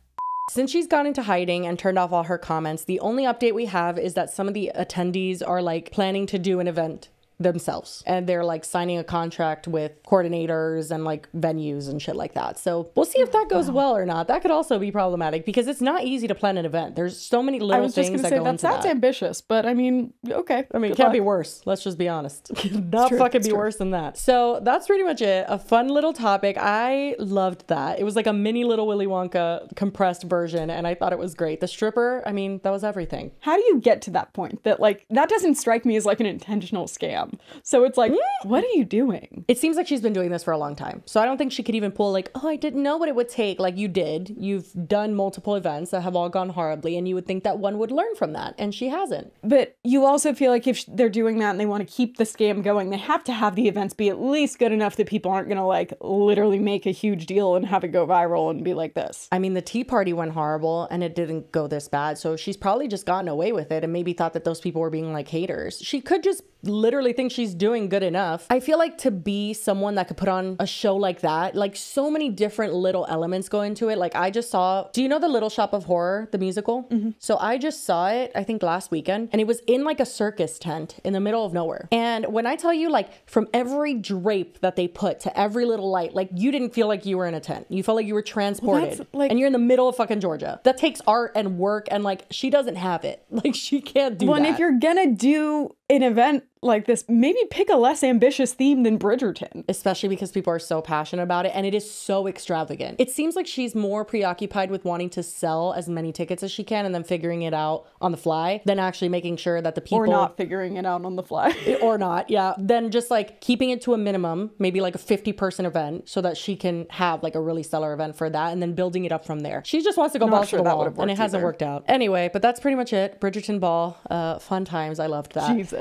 Since she's gone into hiding and turned off all her comments, the only update we have is that some of the attendees are like planning to do an event themselves, and they're like signing a contract with coordinators and like venues and shit like that. So we'll see if that goes well or not. That could also be problematic because it's not easy to plan an event. There's so many little things that go into that. That sounds ambitious, but I mean, okay. I mean, it can't be worse. Let's just be honest. Not fucking be worse than that. So that's pretty much it. A fun little topic. I loved that. It was like a mini little Willy Wonka compressed version, and I thought it was great. The stripper, I mean, that was everything. How do you get to that point? That like, that doesn't strike me as like an intentional scam. So it's like, what are you doing? It seems like she's been doing this for a long time. So I don't think she could even pull like, oh, I didn't know what it would take. Like you did. You've done multiple events that have all gone horribly, and you would think that one would learn from that, and she hasn't. But you also feel like if they're doing that and they want to keep the scam going, they have to have the events be at least good enough that people aren't going to like literally make a huge deal and have it go viral and be like this. I mean, the tea party went horrible and it didn't go this bad. So she's probably just gotten away with it and maybe thought that those people were being like haters. She could just literally think she's doing good enough. I feel like to be someone that could put on a show like that, like so many different little elements go into it. Like I just saw, do you know The Little Shop of Horror, the musical? Mm-hmm. So I just saw it, I think last weekend, and it was in like a circus tent in the middle of nowhere. And when I tell you, like from every drape that they put to every little light, like you didn't feel like you were in a tent. You felt like you were transported, and you're in the middle of fucking Georgia. That takes art and work, and like she doesn't have it. Like she can't do that. And if you're gonna do an event like this, maybe pick a less ambitious theme than Bridgerton. Especially because people are so passionate about it and it is so extravagant. It seems like she's more preoccupied with wanting to sell as many tickets as she can and then figuring it out on the fly than actually making sure that the people... Or not figuring it out on the fly. Or not, yeah. Then just like keeping it to a minimum, maybe like a 50-person event so that she can have like a really stellar event for that and then building it up from there. She just wants to go balls to the wall and it hasn't worked out. Anyway, but that's pretty much it. Bridgerton Ball, fun times. I loved that. Jesus.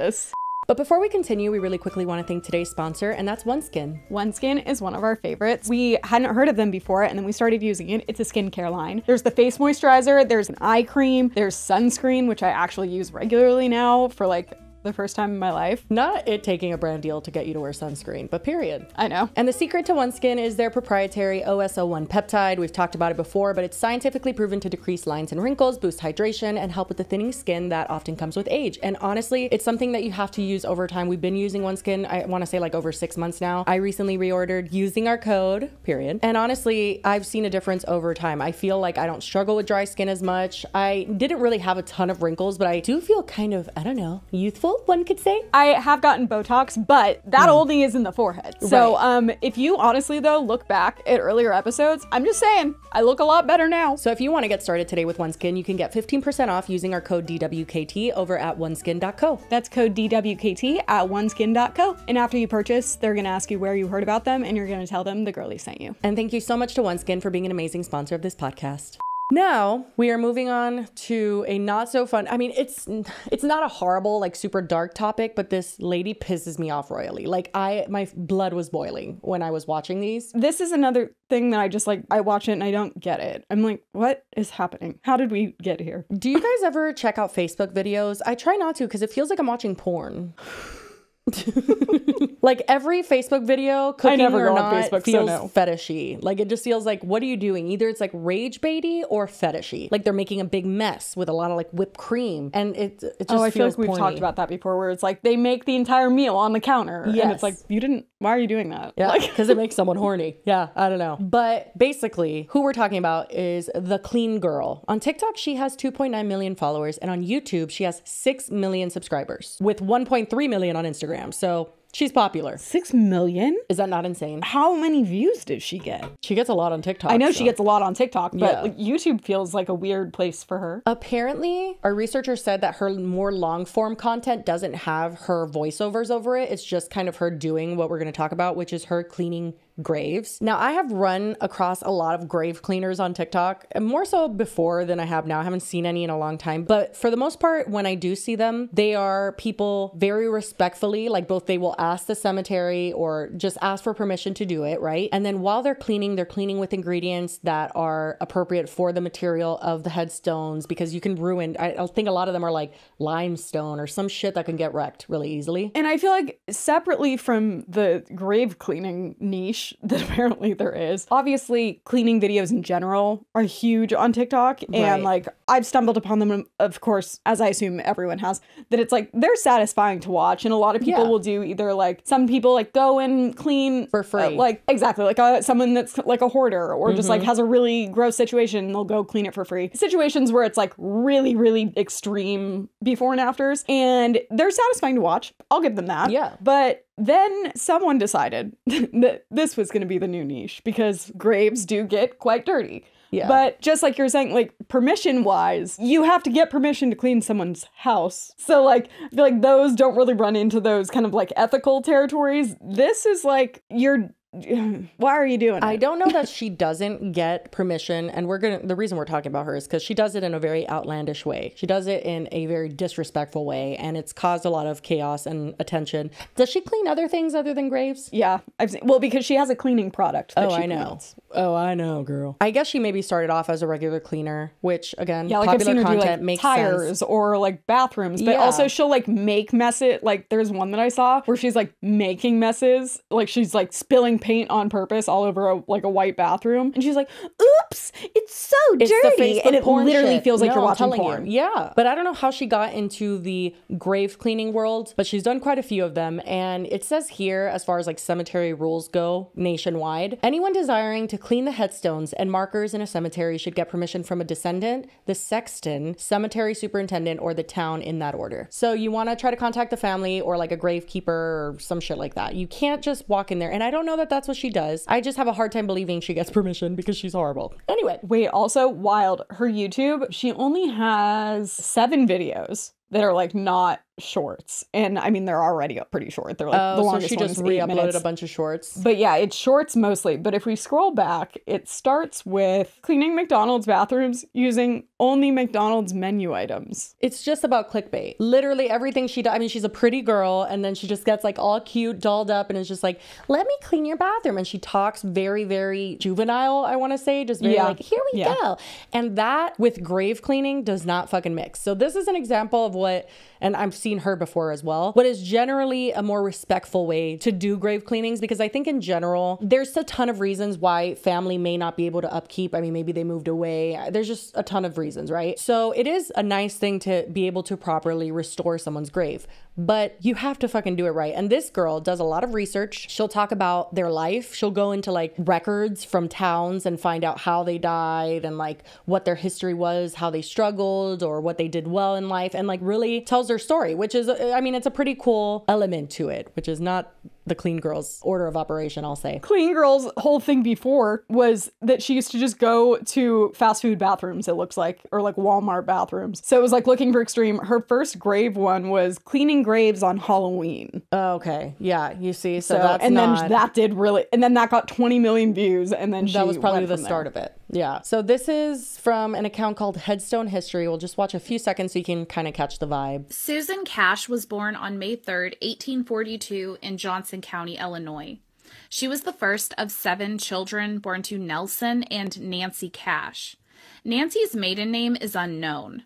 But before we continue, we really quickly want to thank today's sponsor, and that's OneSkin. OneSkin is one of our favorites. We hadn't heard of them before, and then we started using it. It's a skincare line. There's the face moisturizer, there's an eye cream, there's sunscreen, which I actually use regularly now for like the first time in my life. Not it taking a brand deal to get you to wear sunscreen, but period. I know. And the secret to OneSkin is their proprietary OSO1 peptide. We've talked about it before, but it's scientifically proven to decrease lines and wrinkles, boost hydration, and help with the thinning skin that often comes with age. And honestly, it's something that you have to use over time. We've been using OneSkin, I want to say like over 6 months now. I recently reordered using our code, period. And honestly, I've seen a difference over time. I feel like I don't struggle with dry skin as much. I didn't really have a ton of wrinkles, but I do feel kind of, I don't know, youthful, one could say. I have gotten Botox, but that only is in the forehead. So if you honestly though look back at earlier episodes, I'm just saying I look a lot better now. So if you want to get started today with OneSkin, you can get 15% off using our code DWKT over at oneskin.co. That's code DWKT at oneskin.co. And after you purchase, they're going to ask you where you heard about them, and you're going to tell them the Girlies sent you. And thank you so much to OneSkin for being an amazing sponsor of this podcast. Now we are moving on to a not so fun, I mean, it's not a horrible, like super dark topic, but this lady pisses me off royally. Like my blood was boiling when I was watching these. This is another thing that I just like, I watch it and I don't get it. I'm like, what is happening? How did we get here? Do you guys ever check out Facebook videos? I try not to because it feels like I'm watching porn. Like every Facebook video, cooking never or go on not, Facebook, so feels no. fetishy. Like it just feels like, what are you doing? Either it's like rage baity or fetishy. Like they're making a big mess with a lot of like whipped cream, and it just I feel feels like we've porny. talked about that before, where it's like they make the entire meal on the counter, and Yes. it's like, you didn't. Why are you doing that? Yeah, Like, because it makes someone horny. Yeah, I don't know. But basically, who we're talking about is the clean girl. On TikTok, she has 2.9 million followers, and on YouTube, she has 6 million subscribers, with 1.3 million on Instagram. So she's popular. 6 million? Is that not insane? How many views does she get? She gets a lot on TikTok. I know so. she gets a lot on TikTok, but Yeah. like, YouTube feels like a weird place for her. Apparently, our researcher said that her more long form content doesn't have her voiceovers over it. It's just kind of her doing what we're going to talk about, which is her cleaning graves. Now, I have run across a lot of grave cleaners on TikTok, and more so before than I have now. I haven't seen any in a long time, but for the most part, when I do see them, they are people very respectfully, like both they will ask the cemetery or just ask for permission to do it, right? And then while they're cleaning with ingredients that are appropriate for the material of the headstones, because you can ruin, I think a lot of them are like limestone or some shit that can get wrecked really easily. And I feel like separately from the grave cleaning niche that apparently there is, obviously cleaning videos in general are huge on TikTok. Right. And like I've stumbled upon them, of course, as I assume everyone has, that it's like they're satisfying to watch. And a lot of people Yeah. will do either like some people like go and clean For free. like exactly like someone that's like a hoarder or just like has a really gross situation and they'll go clean it for free. Situations where it's like really, really extreme before and afters, and they're satisfying to watch. I'll give them that. Yeah. But then someone decided that this was going to be the new niche because graves do get quite dirty. Yeah. But just like you're saying, like permission wise, you have to get permission to clean someone's house. So like, I feel like those don't really run into those kind of like ethical territories. This is like, why are you doing it? I don't know that she doesn't get permission, and the reason we're talking about her is because she does it in a very outlandish way. She does it in a very disrespectful way, and it's caused a lot of chaos and attention. Does she clean other things other than graves? Yeah, I've seen, well, because she has a cleaning product that Oh, she I know. cleans. Oh, I know, girl. I guess she maybe started off as a regular cleaner, which again, Yeah, like I've popular seen her do content like makes tires sense. or like bathrooms, but Yeah. also she'll like make messes. Like there's one that I saw where she's like making messes, like she's like spilling paint on purpose all over a white bathroom, and she's like, "Oops, it's so It's the dirty," Facebook and it porn literally shit. feels like No, you're I'm watching telling porn. you. Yeah, but I don't know how she got into the grave cleaning world, but she's done quite a few of them. And it says here, as far as like cemetery rules go nationwide, anyone desiring to clean the headstones and markers in a cemetery should get permission from a descendant, the sexton, cemetery superintendent, or the town in that order. So you want to try to contact the family or like a gravekeeper or some shit like that. You can't just walk in there. And I don't know that that's what she does. I just have a hard time believing she gets permission because she's horrible. Anyway. Wait, also wild, her YouTube, she only has 7 videos that are like not shorts, and I mean they're already pretty short. They're like the So longest she one just is 8 re-uploaded minutes. a bunch of shorts. But yeah, it's shorts mostly. But if we scroll back, it starts with cleaning McDonald's bathrooms using only McDonald's menu items. It's just about clickbait. Literally everything she does. I mean, she's a pretty girl, and then she just gets like all cute, dolled up, and is just like, "Let me clean your bathroom." And she talks very, very juvenile, I want to say, just very like, "Here we go." And that with grave cleaning does not fucking mix. So this is an example of what, and I've seen her before as well, what is generally a more respectful way to do grave cleanings, because I think in general, there's a ton of reasons why family may not be able to upkeep. I mean, maybe they moved away. There's just a ton of reasons, right? So it is a nice thing to be able to properly restore someone's grave, but you have to fucking do it right. And this girl does a lot of research. She'll talk about their life. She'll go into like records from towns and find out how they died and like what their history was, how they struggled or what they did well in life, and like really tells their story, which is, I mean, it's a pretty cool element to it, which is not the clean girl's order of operation, I'll say. Clean Girl's whole thing before was that she used to just go to fast food bathrooms, it looks like, or like Walmart bathrooms. So it was like looking for extreme. Her first grave one was cleaning graves on Halloween. Okay. Yeah. You see, so that's and not... then that did really, and then that got 20 million views, and then that was probably the from start there. of it. Yeah. So this is from an account called Headstone History. We'll just watch a few seconds so you can kind of catch the vibe. Susan Cash was born on May 3rd, 1842 in Johnson County, Illinois. She was the first of 7 children born to Nelson and Nancy Cash. Nancy's maiden name is unknown.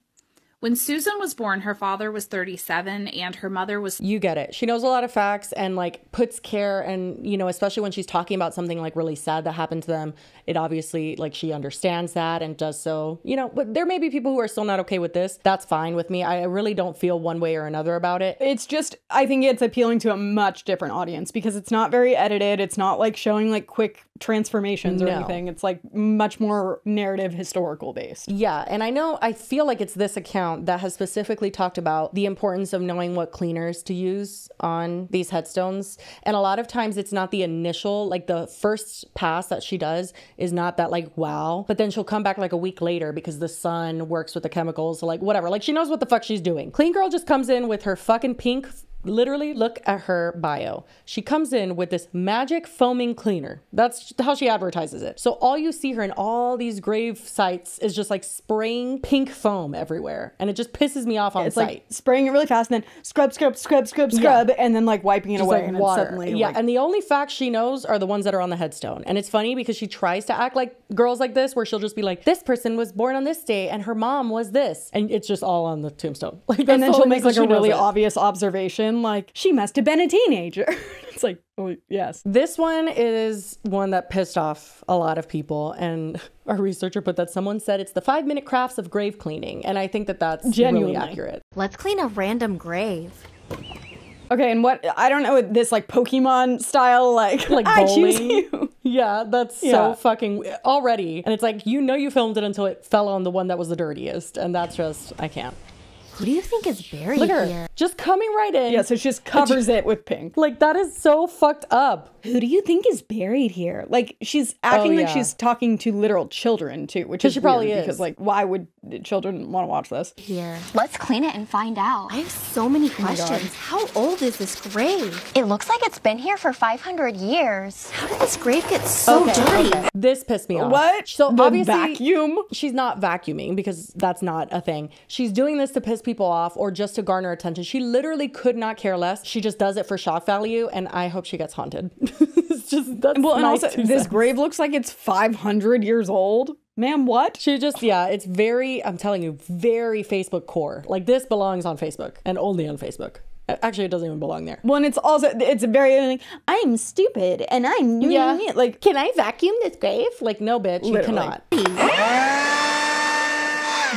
When Susan was born, her father was 37 and her mother was... You get it. She knows a lot of facts and like puts care, and you know, especially when she's talking about something like really sad that happened to them, it obviously like she understands that and does so, you know. But there may be people who are still not okay with this. That's fine with me. I really don't feel one way or another about it. It's just, I think it's appealing to a much different audience because it's not very edited. It's not like showing like quick transformations or anything. It's like much more narrative, historical based. Yeah, and I feel like it's this account that has specifically talked about the importance of knowing what cleaners to use on these headstones. And a lot of times it's not the initial, like the first pass that she does is not that like, wow, but then she'll come back like a week later because the sun works with the chemicals, so like whatever, like she knows what the fuck she's doing. Clean girl just comes in with her fucking pink, literally look at her bio. She comes in with this magic foaming cleaner. That's how she advertises it. So all you see her in all these grave sites is just like spraying pink foam everywhere. And it just pisses me off on site. Like spraying it really fast and then scrub, and then like wiping it away. Like and water. It's suddenly Yeah, like... and the only facts she knows are the ones that are on the headstone. And it's funny because she tries to act like girls like this, where she'll just be like, this person was born on this day and her mom was this. And it's just all on the tombstone. Like, and then she'll make like a really obvious observation, like, she must have been a teenager. It's like, oh, yes. This one is one that pissed off a lot of people, and our researcher put that someone said it's the 5-minute crafts of grave cleaning, and I think that that's genuinely really accurate. Let's clean a random grave. Okay, and what, I don't know, this like Pokemon style, like I choose you. Yeah, that's so fucking already. And it's like, you know, you filmed it until it fell on the one that was the dirtiest, and that's just, I can't. Who do you think is buried Look at her, here? just coming right in. Yeah, so she just covers it with pink. Like, that is so fucked up. Who do you think is buried here? Like, she's acting like she's talking to literal children, too, which is she probably weird is. because, like, why would children want to watch this? Here. Let's clean it and find out. I have so many questions. How old is this grave? It looks like it's been here for 500 years. How did this grave get so dirty? Okay. This pissed me off. What? So the obviously, vacuum? She's not vacuuming because that's not a thing. She's doing this to piss people off or just to garner attention. She literally could not care less. She just does it for shock value, and I hope she gets haunted. It's just, that's well, and my also, 2 this cents. grave looks like it's 500 years old. Ma'am, what? She just, it's very, I'm telling you, very Facebook core. Like, this belongs on Facebook and only on Facebook. Actually, it doesn't even belong there. Well, and it's also, it's very, like, I'm stupid and I'm, like, can I vacuum this grave? Like, no, bitch, you cannot.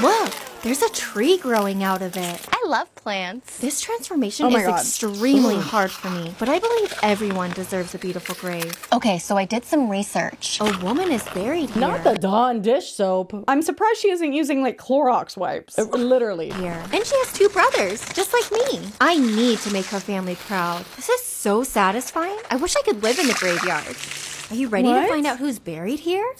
Look, there's a tree growing out of it. I love plants. This transformation is extremely hard for me, but I believe everyone deserves a beautiful grave. Okay, so I did some research. A woman is buried here. Not the Dawn dish soap. I'm surprised she isn't using, like, Clorox wipes. Literally. Here. And she has 2 brothers, just like me. I need to make her family proud. This is so satisfying. I wish I could live in the graveyard. Are you ready to find out who's buried here?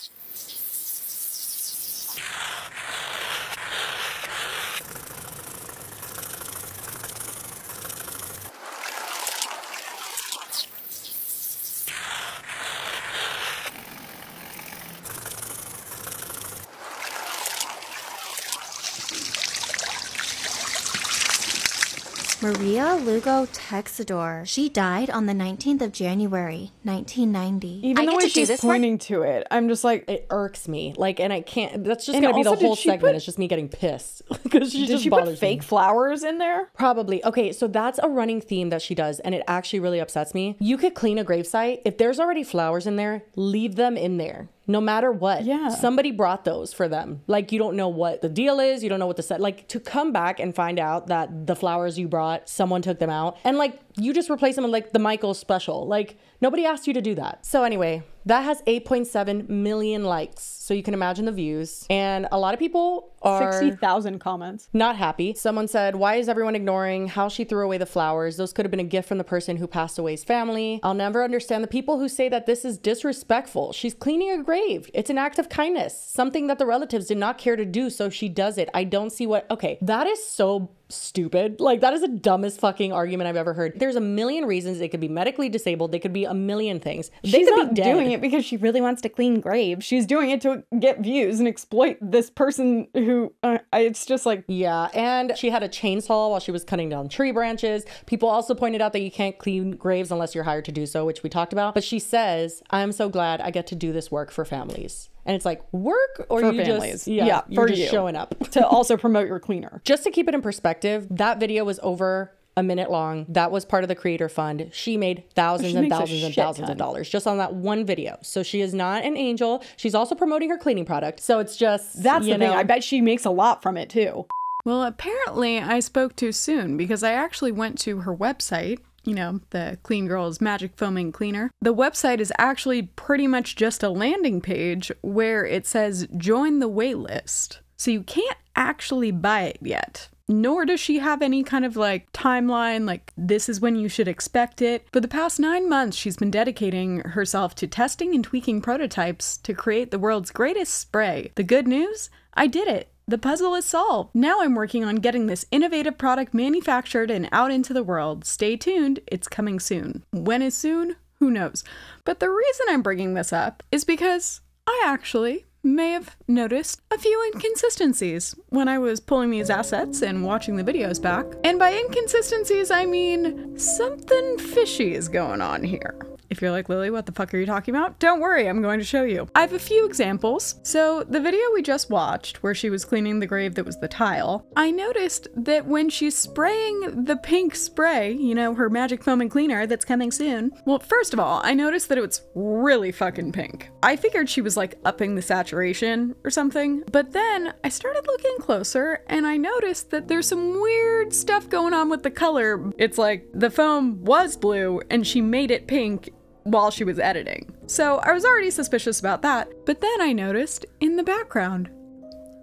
Maria Lugo Texador. She died on the 19th of January, 1990. Even the way she's pointing to it, I'm just like, it irks me. Like, and I can't, that's just gonna be the whole segment. It's just me getting pissed. Because she just bothers me. Did she put fake flowers in there? Probably. Okay, so that's a running theme that she does, and it actually really upsets me. You could clean a gravesite. If there's already flowers in there, leave them in there. No matter what. Yeah. Somebody brought those for them. Like, you don't know what the deal is. You don't know what the set. Like, to come back and find out that the flowers you brought, someone took them out. And, like, you just replace them with, like, the Michael special. Like, nobody asked you to do that. So anyway, that has 8.7 million likes. So you can imagine the views. And a lot of people are 60,000 comments. Not happy. Someone said, why is everyone ignoring how she threw away the flowers? Those could have been a gift from the person who passed away's family. I'll never understand the people who say that this is disrespectful. She's cleaning a grave. It's an act of kindness, something that the relatives did not care to do, so she does it. I don't see what, okay, that is so stupid. Like, that is the dumbest fucking argument I've ever heard. There's a million reasons. They could be medically disabled. They could be a million things. She's not doing it because she really wants to clean graves. She's doing it to get views and exploit this person who, it's just like... Yeah, and she had a chainsaw while she was cutting down tree branches. People also pointed out that you can't clean graves unless you're hired to do so, which we talked about. But she says, I'm so glad I get to do this work for families. And it's like work or For you families. just Yeah, you're for just you. showing up. To also promote your cleaner. Just to keep it in perspective, that video was over a minute long. That was part of the creator fund. She made thousands and thousands and thousands of dollars just on that one video. So she is not an angel. She's also promoting her cleaning product. So it's just, That's the you know, thing. I bet she makes a lot from it too. Well, apparently I spoke too soon because I actually went to her website, you know, the Clean Girls Magic Foaming Cleaner. The website is actually pretty much just a landing page where it says join the waitlist. So you can't actually buy it yet. Nor does she have any kind of like timeline, like this is when you should expect it. For the past 9 months, she's been dedicating herself to testing and tweaking prototypes to create the world's greatest spray. The good news? I did it. The puzzle is solved. Now I'm working on getting this innovative product manufactured and out into the world. Stay tuned, it's coming soon. When is soon? Who knows? But the reason I'm bringing this up is because I actually may have noticed a few inconsistencies when I was pulling these assets and watching the videos back. And by inconsistencies, I mean something fishy is going on here. If you're like, Lily, what the fuck are you talking about? Don't worry, I'm going to show you. I have a few examples. So the video we just watched, where she was cleaning the grave that was the tile, I noticed that when she's spraying the pink spray, you know, her magic foaming cleaner that's coming soon, well, first of all, I noticed that it was really fucking pink. I figured she was like upping the saturation or something, but then I started looking closer and I noticed that there's some weird stuff going on with the color. It's like the foam was blue and she made it pink while she was editing. So I was already suspicious about that, but then I noticed in the background.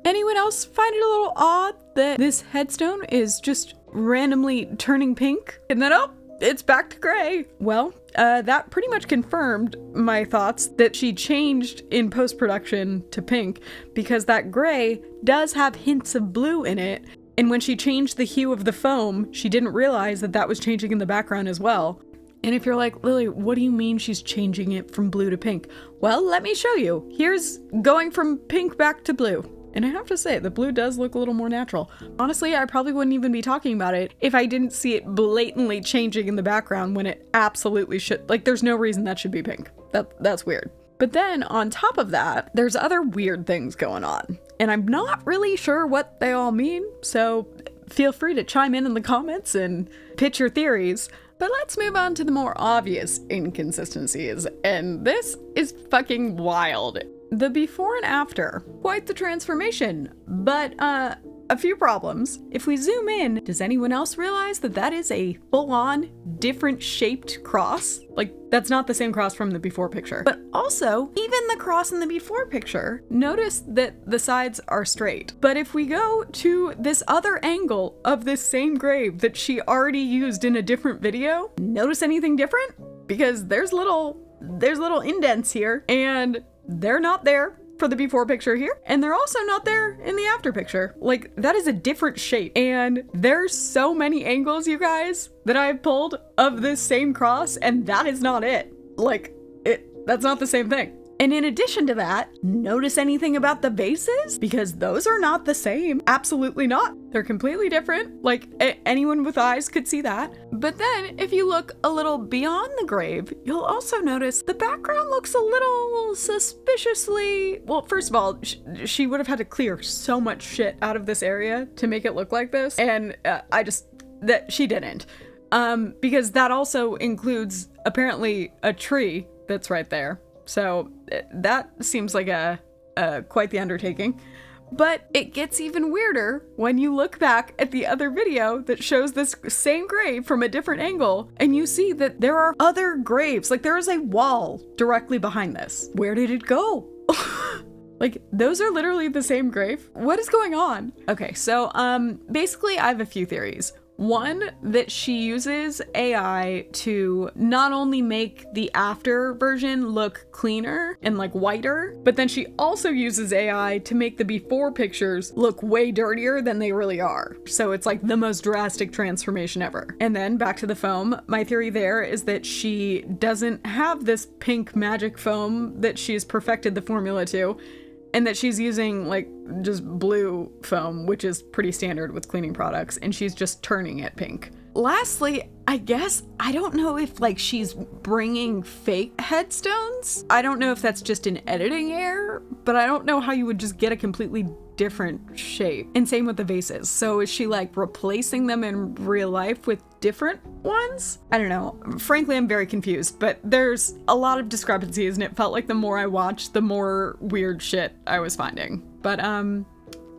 Anyone else find it a little odd that this headstone is just randomly turning pink? And then, oh, it's back to gray. Well, that pretty much confirmed my thoughts that she changed in post-production to pink because that gray does have hints of blue in it. And when she changed the hue of the foam, she didn't realize that that was changing in the background as well. And if you're like, Lily, what do you mean she's changing it from blue to pink? Well, let me show you. Here's going from pink back to blue. And I have to say, the blue does look a little more natural. Honestly, I probably wouldn't even be talking about it if I didn't see it blatantly changing in the background when it absolutely should. Like, there's no reason that should be pink. That's weird. But then on top of that, there's other weird things going on. And I'm not really sure what they all mean. So feel free to chime in the comments and pitch your theories. But let's move on to the more obvious inconsistencies, and this is fucking wild. The before and after, quite the transformation, but a few problems. If we zoom in, does anyone else realize that that is a full-on different shaped cross? Like, that's not the same cross from the before picture. But also, even the cross in the before picture, notice that the sides are straight. But if we go to this other angle of this same grave that she already used in a different video, notice anything different? Because there's little indents here, and they're not there for the before picture here, and they're also not there in the after picture. Like, that is a different shape, and there's so many angles, you guys, that I've pulled of this same cross, and that is not it. Like, that's not the same thing. And in addition to that, notice anything about the bases? Because those are not the same. Absolutely not. They're completely different. Like, anyone with eyes could see that. But then, if you look a little beyond the grave, you'll also notice the background looks a little suspiciously... Well, first of all, she would have had to clear so much shit out of this area to make it look like this. And she didn't. Because that also includes, apparently, a tree that's right there. So that seems like quite the undertaking. But it gets even weirder when you look back at the other video that shows this same grave from a different angle, and you see that there are other graves. Like, there is a wall directly behind this. Where did it go? Like, those are literally the same grave? What is going on? Okay, so basically I have a few theories. One, that she uses AI to not only make the after version look cleaner and like whiter, but then she also uses AI to make the before pictures look way dirtier than they really are. So it's like the most drastic transformation ever. And then back to the foam, my theory there is that she doesn't have this pink magic foam that she's perfected the formula to, and that she's using like just blue foam, which is pretty standard with cleaning products, and she's just turning it pink. lastly, I guess, I don't know if like she's bringing fake headstones. I don't know if that's just an editing error, but I don't know how you would just get a completely different shape. And same with the vases. So is she like replacing them in real life with different ones? I don't know. Frankly, I'm very confused, but there's a lot of discrepancies and it felt like the more I watched, the more weird shit I was finding. But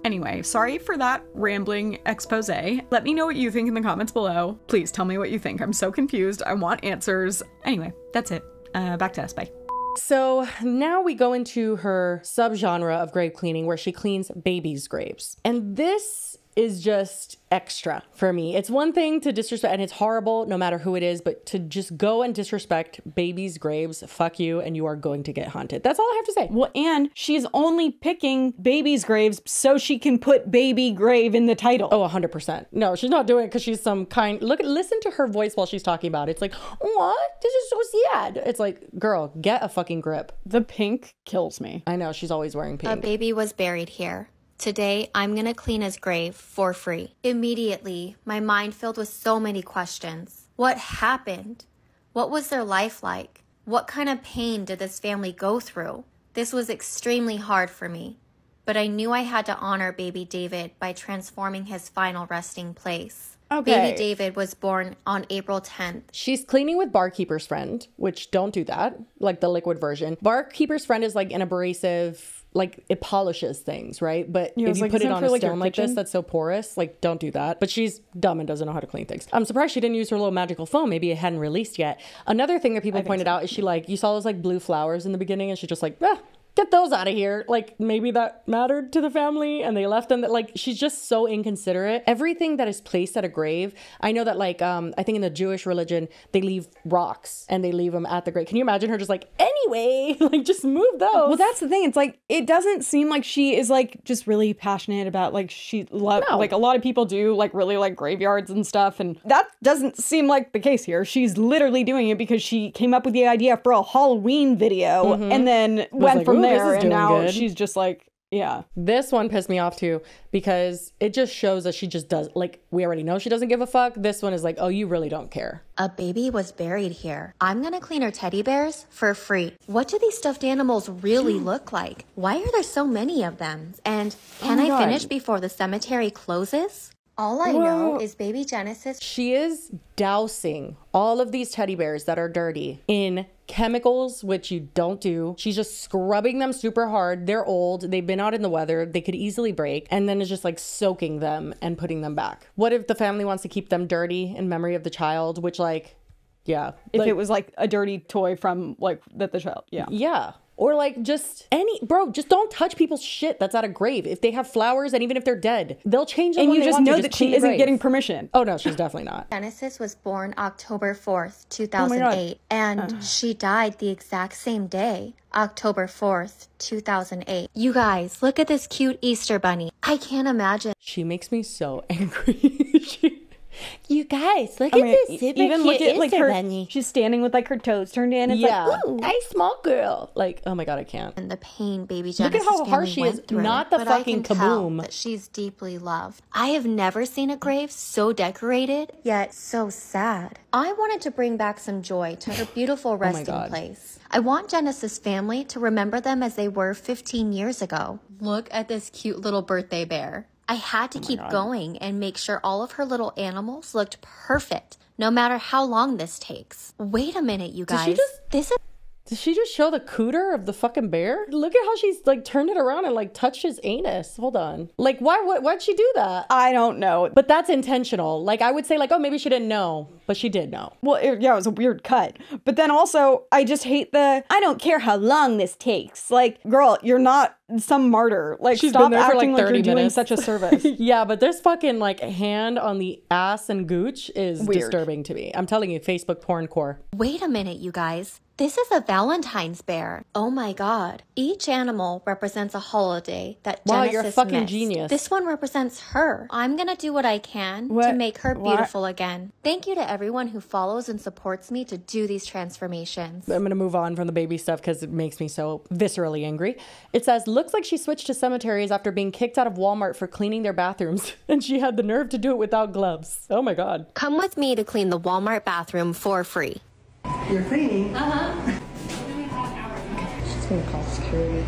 anyway, sorry for that rambling expose. Let me know what you think in the comments below. Please tell me what you think. I'm so confused. I want answers. Anyway, that's it. Back to us. Bye. So now we go into her subgenre of grave cleaning where she cleans babies' graves. And this is just extra for me. It's one thing to disrespect, and it's horrible no matter who it is, but to just go and disrespect babies' graves, fuck you, and you are going to get haunted. That's all I have to say. Well, and she's only picking babies' graves so she can put baby grave in the title. Oh, 100%. No, she's not doing it because she's some kind... Listen to her voice while she's talking about it. It's like, what? This is so sad. It's like, girl, get a fucking grip. The pink kills me. I know, she's always wearing pink. A baby was buried here. Today, I'm gonna clean his grave for free. Immediately, my mind filled with so many questions. What happened? What was their life like? What kind of pain did this family go through? This was extremely hard for me, but I knew I had to honor baby David by transforming his final resting place. Okay. Baby David was born on April 10th. She's cleaning with Barkeeper's Friend, which don't do that, like the liquid version. Barkeeper's Friend is like an abrasive, like it polishes things, right? But if you put it on a stone like this that's so porous, like don't do that. But she's dumb and doesn't know how to clean things. I'm surprised she didn't use her little magical foam. Maybe it hadn't released yet. Another thing that people pointed out is she like, you saw those like blue flowers in the beginning and she just like, get those out of here. Like maybe that mattered to the family and they left them. That like she's just so inconsiderate. Everything that is placed at a grave, I know that like I think in the Jewish religion they leave rocks and they leave them at the grave. Can you imagine her just like, anyway, like just move those? Well, that's the thing. It's like it doesn't seem like she is like just really passionate about like she like a lot of people do like really like graveyards and stuff, and that doesn't seem like the case here. She's literally doing it because she came up with the idea for a Halloween video and then went like, from there, and now she's just like, yeah. This one pissed me off too because it just shows that she just does, like, we already know she doesn't give a fuck. This one is like, oh, you really don't care. A baby was buried here. I'm gonna clean her teddy bears for free. What do these stuffed animals really look like? Why are there so many of them? And can I finish before the cemetery closes? All I know is baby Genesis. She is dousing all of these teddy bears that are dirty in chemicals, which you don't do. She's just scrubbing them super hard. They're old. They've been out in the weather. They could easily break. And then it's just like soaking them and putting them back. What if the family wants to keep them dirty in memory of the child, which like, yeah. If it was like a dirty toy from like that the child, Yeah. Or like just just don't touch people's shit that's at a grave. If they have flowers and even if they're dead, they'll change them. And when you just know that she isn't getting permission. Oh no, she's definitely not. Genesis was born October 4th, 2008. And she died the exact same day, October 4th, 2008. You guys, look at this cute Easter bunny. I can't imagine. She makes me so angry. You guys, look at this super even cute look at like Easter her bunny. She's standing with like her toes turned in. It's like, ooh, nice small girl. Like, oh my god, I can't. And the pain baby Genesis look at how harsh she is. Through, not the fucking kaboom. That she's deeply loved. I have never seen a grave so decorated yet so sad. I wanted to bring back some joy to her beautiful resting place. I want Genesis' family to remember them as they were 15 years ago. Look at this cute little birthday bear. I had to keep going and make sure all of her little animals looked perfect, no matter how long this takes. Wait a minute, you guys. Did she just show the cooter of the fucking bear? Look at how she's like turned it around and like touched his anus. Hold on. Like why'd she do that? I don't know. But that's intentional. Like I would say like, oh, maybe she didn't know, but she did know. Well, it was a weird cut. But then also I just hate I don't care how long this takes. Like, girl, you're not some martyr. Like, she's stop been there for acting like 30 like you're minutes. doing such a service. Yeah, but this fucking like hand on the ass and gooch is weird. Disturbing to me. I'm telling you, Facebook porn core. Wait a minute, you guys. This is a Valentine's bear. Oh my god. Each animal represents a holiday that Genesis you're a fucking missed. genius. This one represents her. I'm gonna do what I can to make her beautiful again. Thank you to everyone who follows and supports me to do these transformations. I'm gonna move on from the baby stuff because it makes me so viscerally angry. It says, look looks like she switched to cemeteries after being kicked out of Walmart for cleaning their bathrooms. And she had the nerve to do it without gloves. Oh my God. Come with me to clean the Walmart bathroom for free. You're cleaning? She's gonna call security.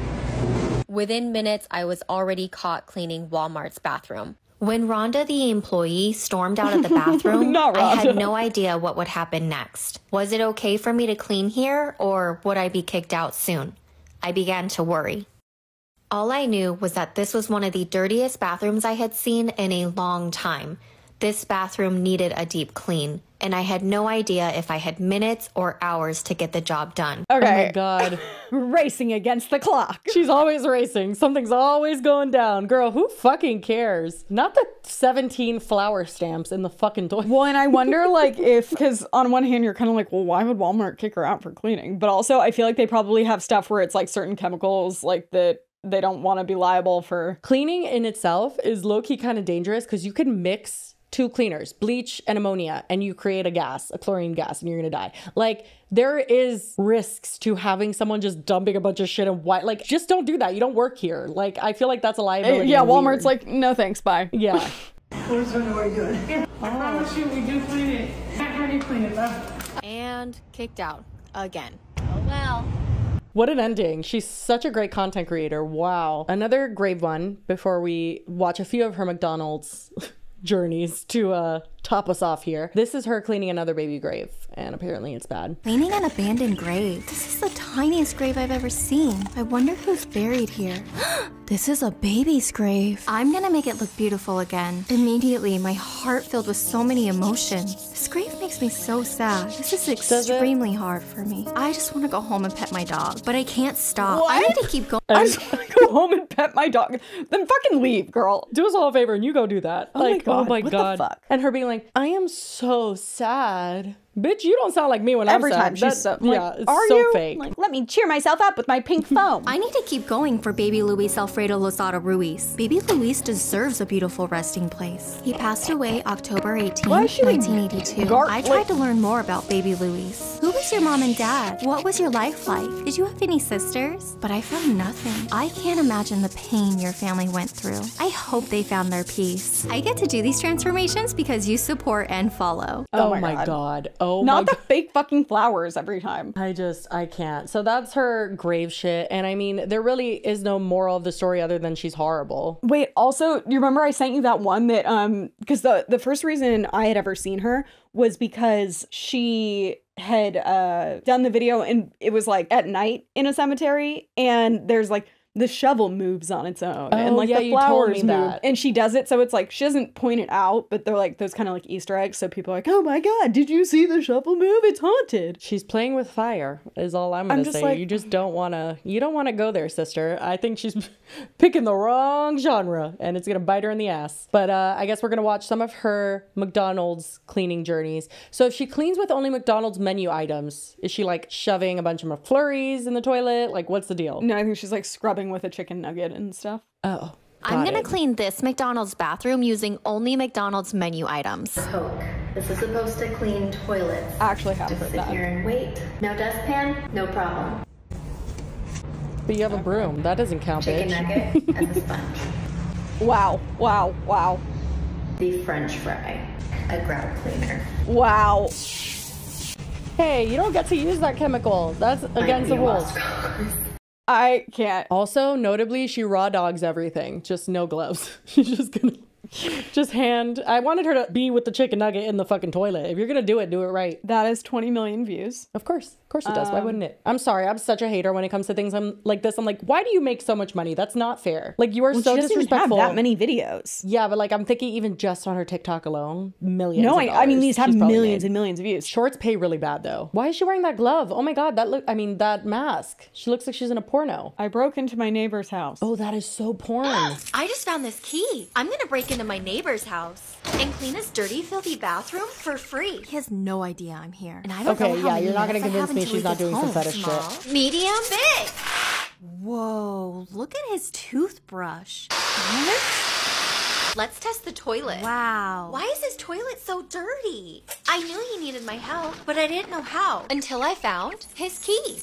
Within minutes, I was already caught cleaning Walmart's bathroom. When Rhonda, the employee, stormed out of the bathroom, I had no idea what would happen next. Was it okay for me to clean here, or would I be kicked out soon? I began to worry. All I knew was that this was one of the dirtiest bathrooms I had seen in a long time. This bathroom needed a deep clean, and I had no idea if I had minutes or hours to get the job done. Okay. Oh my God. Racing against the clock. She's always racing. Something's always going down. Girl, who fucking cares? Not the 17 flower stamps in the fucking toilet. Well, and I wonder, like, if, because on one hand, you're kind of like, well, why would Walmart kick her out for cleaning? But also, I feel like they probably have stuff where it's like certain chemicals, like, that they don't want to be liable for. Cleaning in itself is low-key kind of dangerous because you can mix two cleaners, bleach and ammonia, and you create a gas, a chlorine gas, and you're gonna die. Like, there is risks to having someone just dumping a bunch of shit in white. Like, just don't do that. You don't work here. Like, I feel like that's a liability. Yeah, Walmart's like, no thanks, bye. Yeah. Where's what are you doing? I promise you, we do clean it. How do you clean it, though? And kicked out again. Oh well. What an ending. She's such a great content creator. Wow. Another grave one before we watch a few of her McDonald's journeys to top us off here. This is her cleaning another baby grave, and apparently it's bad. Cleaning an abandoned grave. This is the tiniest grave I've ever seen. I wonder who's buried here. This is a baby's grave. I'm gonna make it look beautiful again. Immediately, my heart filled with so many emotions. This grave makes me so sad. This is extremely hard for me. I just want to go home and pet my dog, but I can't stop. What? I need to keep going. I just want to go home and pet my dog. Then fucking leave, girl. Do us all a favor and you go do that. Oh my God, oh my what the God. fuck? And her being like, I am so sad. Bitch, you don't sound like me when Every I'm sad. time she's so, like, yeah, it's are so you? fake. Like, let me cheer myself up with my pink foam. I need to keep going for baby Luis Alfredo Lozada Ruiz. Baby Luis deserves a beautiful resting place. He passed away October 18, Why is she like 1982. I tried to learn more about baby Luis. Who was your mom and dad? What was your life like? Did you have any sisters? But I found nothing. I can't imagine the pain your family went through. I hope they found their peace. I get to do these transformations because you support and follow. Oh my God. Oh Not my the fake fucking flowers every time. I can't. So that's her grave shit. And I mean, there really is no moral of the story other than she's horrible. Wait, also, you remember I sent you that one that, because the first reason I had ever seen her was because she had done the video and it was like at night in a cemetery and there's like the shovel moves on its own and like yeah, the you told flowers me move that. and she does it, so it's like she doesn't point it out, but they're like those kind of like Easter eggs, so people are like, oh my God, did you see the shovel move? It's haunted. She's playing with fire is all I'm gonna say. Like, you just don't want to go there, sister. I think she's picking the wrong genre and it's gonna bite her in the ass. But I guess we're gonna watch some of her McDonald's cleaning journeys. So if she cleans with only McDonald's menu items, is she like shoving a bunch of McFlurries in the toilet? Like, what's the deal? No, I think she's like scrubbing with a chicken nugget and stuff. Oh, I'm gonna clean this McDonald's bathroom using only McDonald's menu items. Coke. This is supposed to clean toilets. I actually have Just heard sit that. here and wait. No dustpan? No problem. But you have a broom. That doesn't count, Chicken bitch. nugget as a sponge. Wow. The French fry. A grout cleaner. Wow. Hey, you don't get to use that chemical. That's against the rules. I can't. Also, notably, she raw dogs everything. Just no gloves. She's just gonna just hand. I wanted her to be with the chicken nugget in the fucking toilet. If you're gonna do it right. That is 20 million views. Of course it does. Why wouldn't it? I'm sorry. I'm such a hater when it comes to things like this. I'm like, why do you make so much money? That's not fair. Like, you are so she doesn't even disrespectful. have that many videos. Yeah, but like, I'm thinking even just on her TikTok alone, millions. No, of I mean, dollars these have she's probably millions made. and millions of views. Shorts pay really bad though. Why is she wearing that glove? Oh my God, that mask. She looks like she's in a porno. I broke into my neighbor's house. Oh, that is so porn. I just found this key. I'm gonna break into my neighbor's house and clean his dirty, filthy bathroom for free. He has no idea I'm here. And I don't Okay, know how yeah, many you're not gonna minutes I have convince me until she's he not gets doing some home. fetish Small, shit. medium, big. Whoa, look at his toothbrush. What? Let's test the toilet. Wow. Why is his toilet so dirty? I knew he needed my help, but I didn't know how. Until I found his key.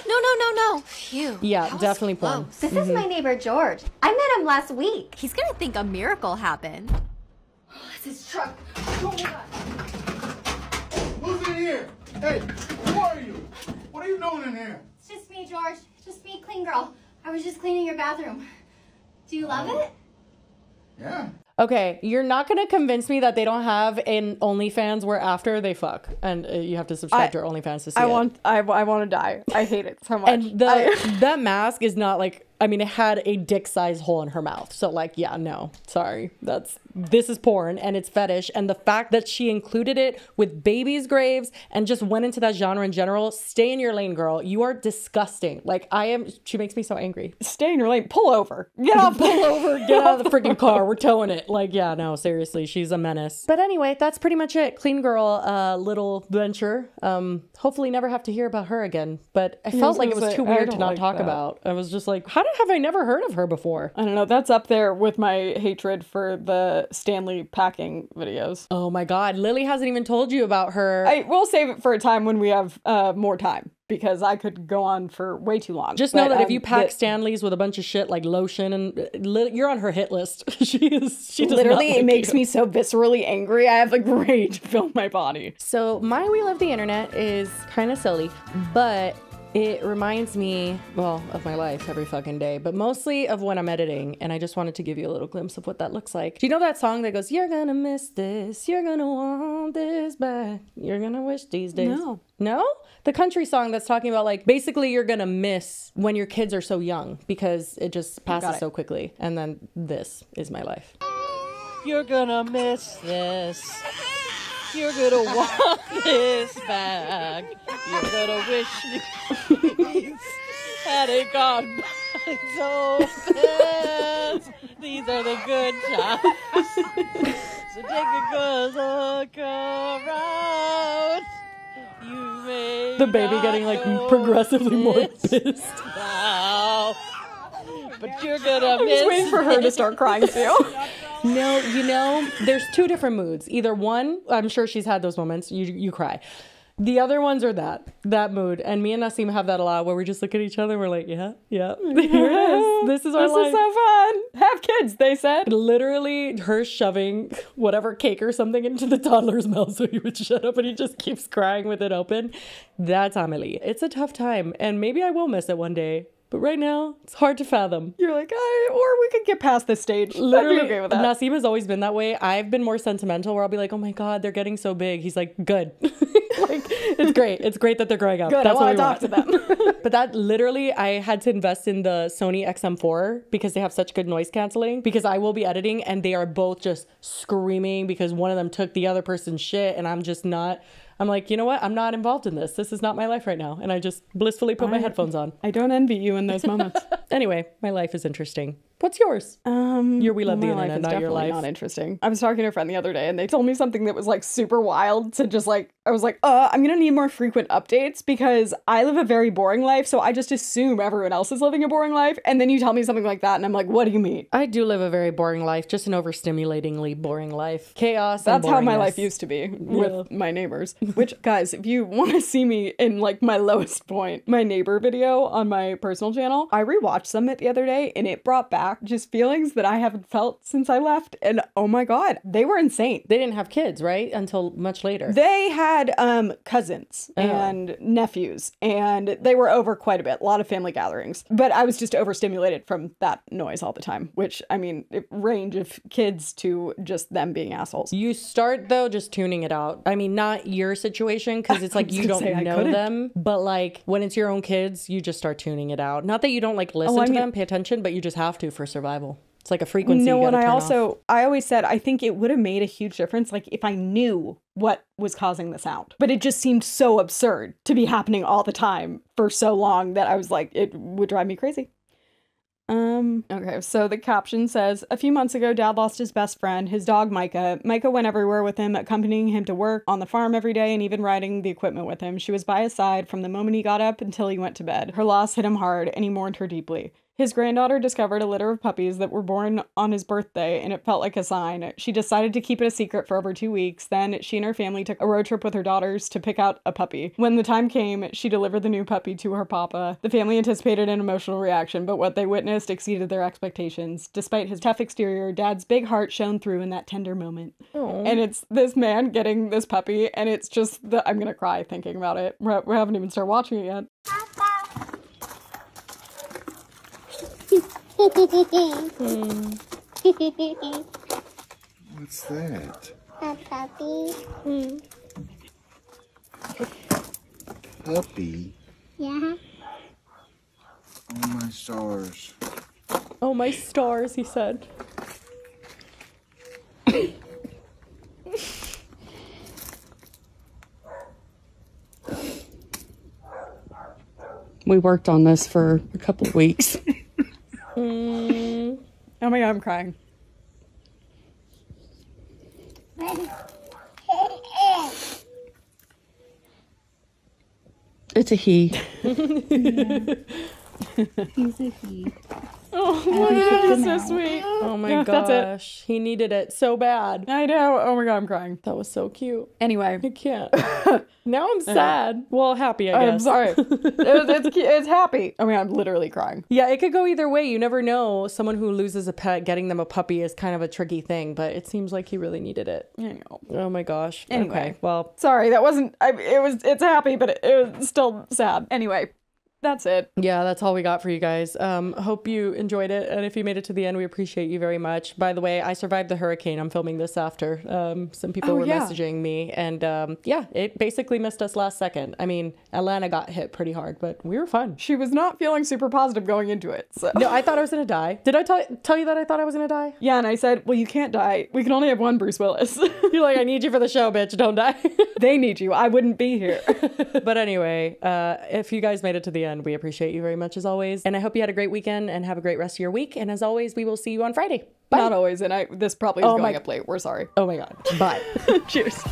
No. Phew. Yeah, definitely porn. This is my neighbor George. I met him last week. He's gonna think a miracle happened. It's his truck. Oh my God. Who's in here? Hey, who are you? What are you doing in here? It's just me, George. Just me, clean girl. I was just cleaning your bathroom. Do you love it? Yeah. Okay, you're not gonna convince me that they don't have an OnlyFans where after they fuck, and you have to subscribe to OnlyFans to see it. I want to die. I hate it so much. And that mask is not like, I mean, it had a dick-sized hole in her mouth. So like, yeah, no, sorry. This is porn and it's fetish. And the fact that she included it with babies' graves and just went into that genre in general, stay in your lane, girl. You are disgusting. Like she makes me so angry. Stay in your lane. Pull over. Get off. Pull over. Get out of the freaking car. We're towing it. Like, yeah, no, seriously. She's a menace. But anyway, that's pretty much it. Clean girl, little venture. Hopefully never have to hear about her again. But I felt like it was too weird to not talk about. I was just like, have I never heard of her before? I don't know. That's up there with my hatred for the Stanley packing videos. Oh my God. Lily hasn't even told you about her. I will save it for a time when we have more time, because I could go on for way too long. Just know that if you pack Stanleys with a bunch of shit like lotion and you're on her hit list. She does literally, it makes me so viscerally angry. I have like rage fill my body. So my We Love the Internet is kind of silly, but it reminds me, well, of my life every fucking day, but mostly of when I'm editing. And I just wanted to give you a little glimpse of what that looks like. Do you know that song that goes, you're gonna miss this, you're gonna want this back, you're gonna wish these days? No. No? The country song that's talking about like, basically you're gonna miss when your kids are so young because it just passes so quickly. And then this is my life. You're gonna miss this. You're gonna want this back. You're gonna wish these hadn't gone by so fast. These are the good times. So take a good look around. You may the baby getting like progressively more pissed. Now, but you're gonna miss. I'm just waiting for her to start crying too. No, you know, there's two different moods. Either one, I'm sure she's had those moments, you cry. The other ones are that mood. And me and Nasim have that a lot where we just look at each other. We're like, yeah, here it is. This is our life. This is so fun. Have kids, they said. Literally her shoving whatever cake or something into the toddler's mouth so he would shut up, and he just keeps crying with it open. That's Amelie. It's a tough time. And maybe I will miss it one day. But right now, it's hard to fathom. You're like, or we could get past this stage. Literally, I'd be okay with that. Nasim has always been that way. I've been more sentimental where I'll be like, oh my God, they're getting so big. He's like, good. Like, it's great. It's great that they're growing up. Good, That's I want to talk to them. But that literally, I had to invest in the Sony XM4 because they have such good noise canceling, because I will be editing and they are both just screaming because one of them took the other person's shit, and I'm just not... I'm like, you know what? I'm not involved in this. This is not my life right now. And I just blissfully put my headphones on. I don't envy you in those moments. Anyway, my life is interesting. What's yours? Your We Love the Internet, not your life. Not interesting. I was talking to a friend the other day and they told me something that was like super wild to just like, I was like, I'm gonna need more frequent updates because I live a very boring life, so I just assume everyone else is living a boring life. And then you tell me something like that and I'm like, what do you mean? I do live a very boring life, just an overstimulatingly boring life. Chaos. That's how my life used to be with my neighbors. Which, guys, if you want to see me in like my lowest point, my neighbor video on my personal channel, I rewatched some it the other day and it brought back just feelings that I haven't felt since I left. And oh my God, they were insane. They didn't have kids, right? Until much later. They had cousins and nephews, and they were over quite a bit, a lot of family gatherings. But I was just overstimulated from that noise all the time, which, I mean, it range of kids to just them being assholes. You start, though, just tuning it out. I mean, not your situation, because it's like you don't know them, but like when it's your own kids, you just start tuning it out. Not that you don't like listen to them, pay attention, but you just have to for survival. It's like a frequency. No, and I always said, I think it would have made a huge difference, like if I knew what was causing the sound. But it just seemed so absurd to be happening all the time for so long that I was like, it would drive me crazy. Okay, so the caption says, a few months ago, Dad lost his best friend, his dog Micah. Micah went everywhere with him, accompanying him to work, on the farm every day, and even riding the equipment with him. She was by his side from the moment he got up until he went to bed. Her loss hit him hard, and he mourned her deeply. His granddaughter discovered a litter of puppies that were born on his birthday, and it felt like a sign. She decided to keep it a secret for over 2 weeks. Then she and her family took a road trip with her daughters to pick out a puppy. When the time came, she delivered the new puppy to her papa. The family anticipated an emotional reaction, but what they witnessed exceeded their expectations. Despite his tough exterior, Dad's big heart shone through in that tender moment. Aww. And it's this man getting this puppy, and it's just I'm gonna cry thinking about it. We haven't even started watching it yet. What's that? A puppy. Puppy? Yeah. Oh, my stars. Oh, my stars, he said. We worked on this for a couple of weeks. Oh my God, I'm crying. It's a he. He's a he. Oh, that's so sweet. Oh my Yeah, gosh. that's it. He needed it so bad. I know. Oh my God, I'm crying. That was so cute. Anyway. I can't. Now I'm sad. Well, happy, I guess. I'm sorry. It's happy. I mean, I'm literally crying. Yeah, it could go either way. You never know. Someone who loses a pet, getting them a puppy is kind of a tricky thing, but it seems like he really needed it. I know. Oh my gosh. Anyway. Okay, well. Sorry, that wasn't, it's happy, but it was still sad. Anyway. That's it. Yeah, that's all we got for you guys. Hope you enjoyed it. And if you made it to the end, we appreciate you very much. By the way, I survived the hurricane. I'm filming this after. Some people were messaging me. And yeah, it basically missed us last second. I mean, Atlanta got hit pretty hard, but we were fine. She was not feeling super positive going into it. So. No, I thought I was going to die. Did I tell you that I thought I was going to die? Yeah, and I said, well, you can't die. We can only have one Bruce Willis. You're like, I need you for the show, bitch. Don't die. They need you. I wouldn't be here. But anyway, if you guys made it to the end, we appreciate you very much as always. And I hope you had a great weekend and have a great rest of your week. And as always, we will see you on Friday. Bye. Not always. And this probably is going up late. We're sorry. Oh my God. Bye. Cheers.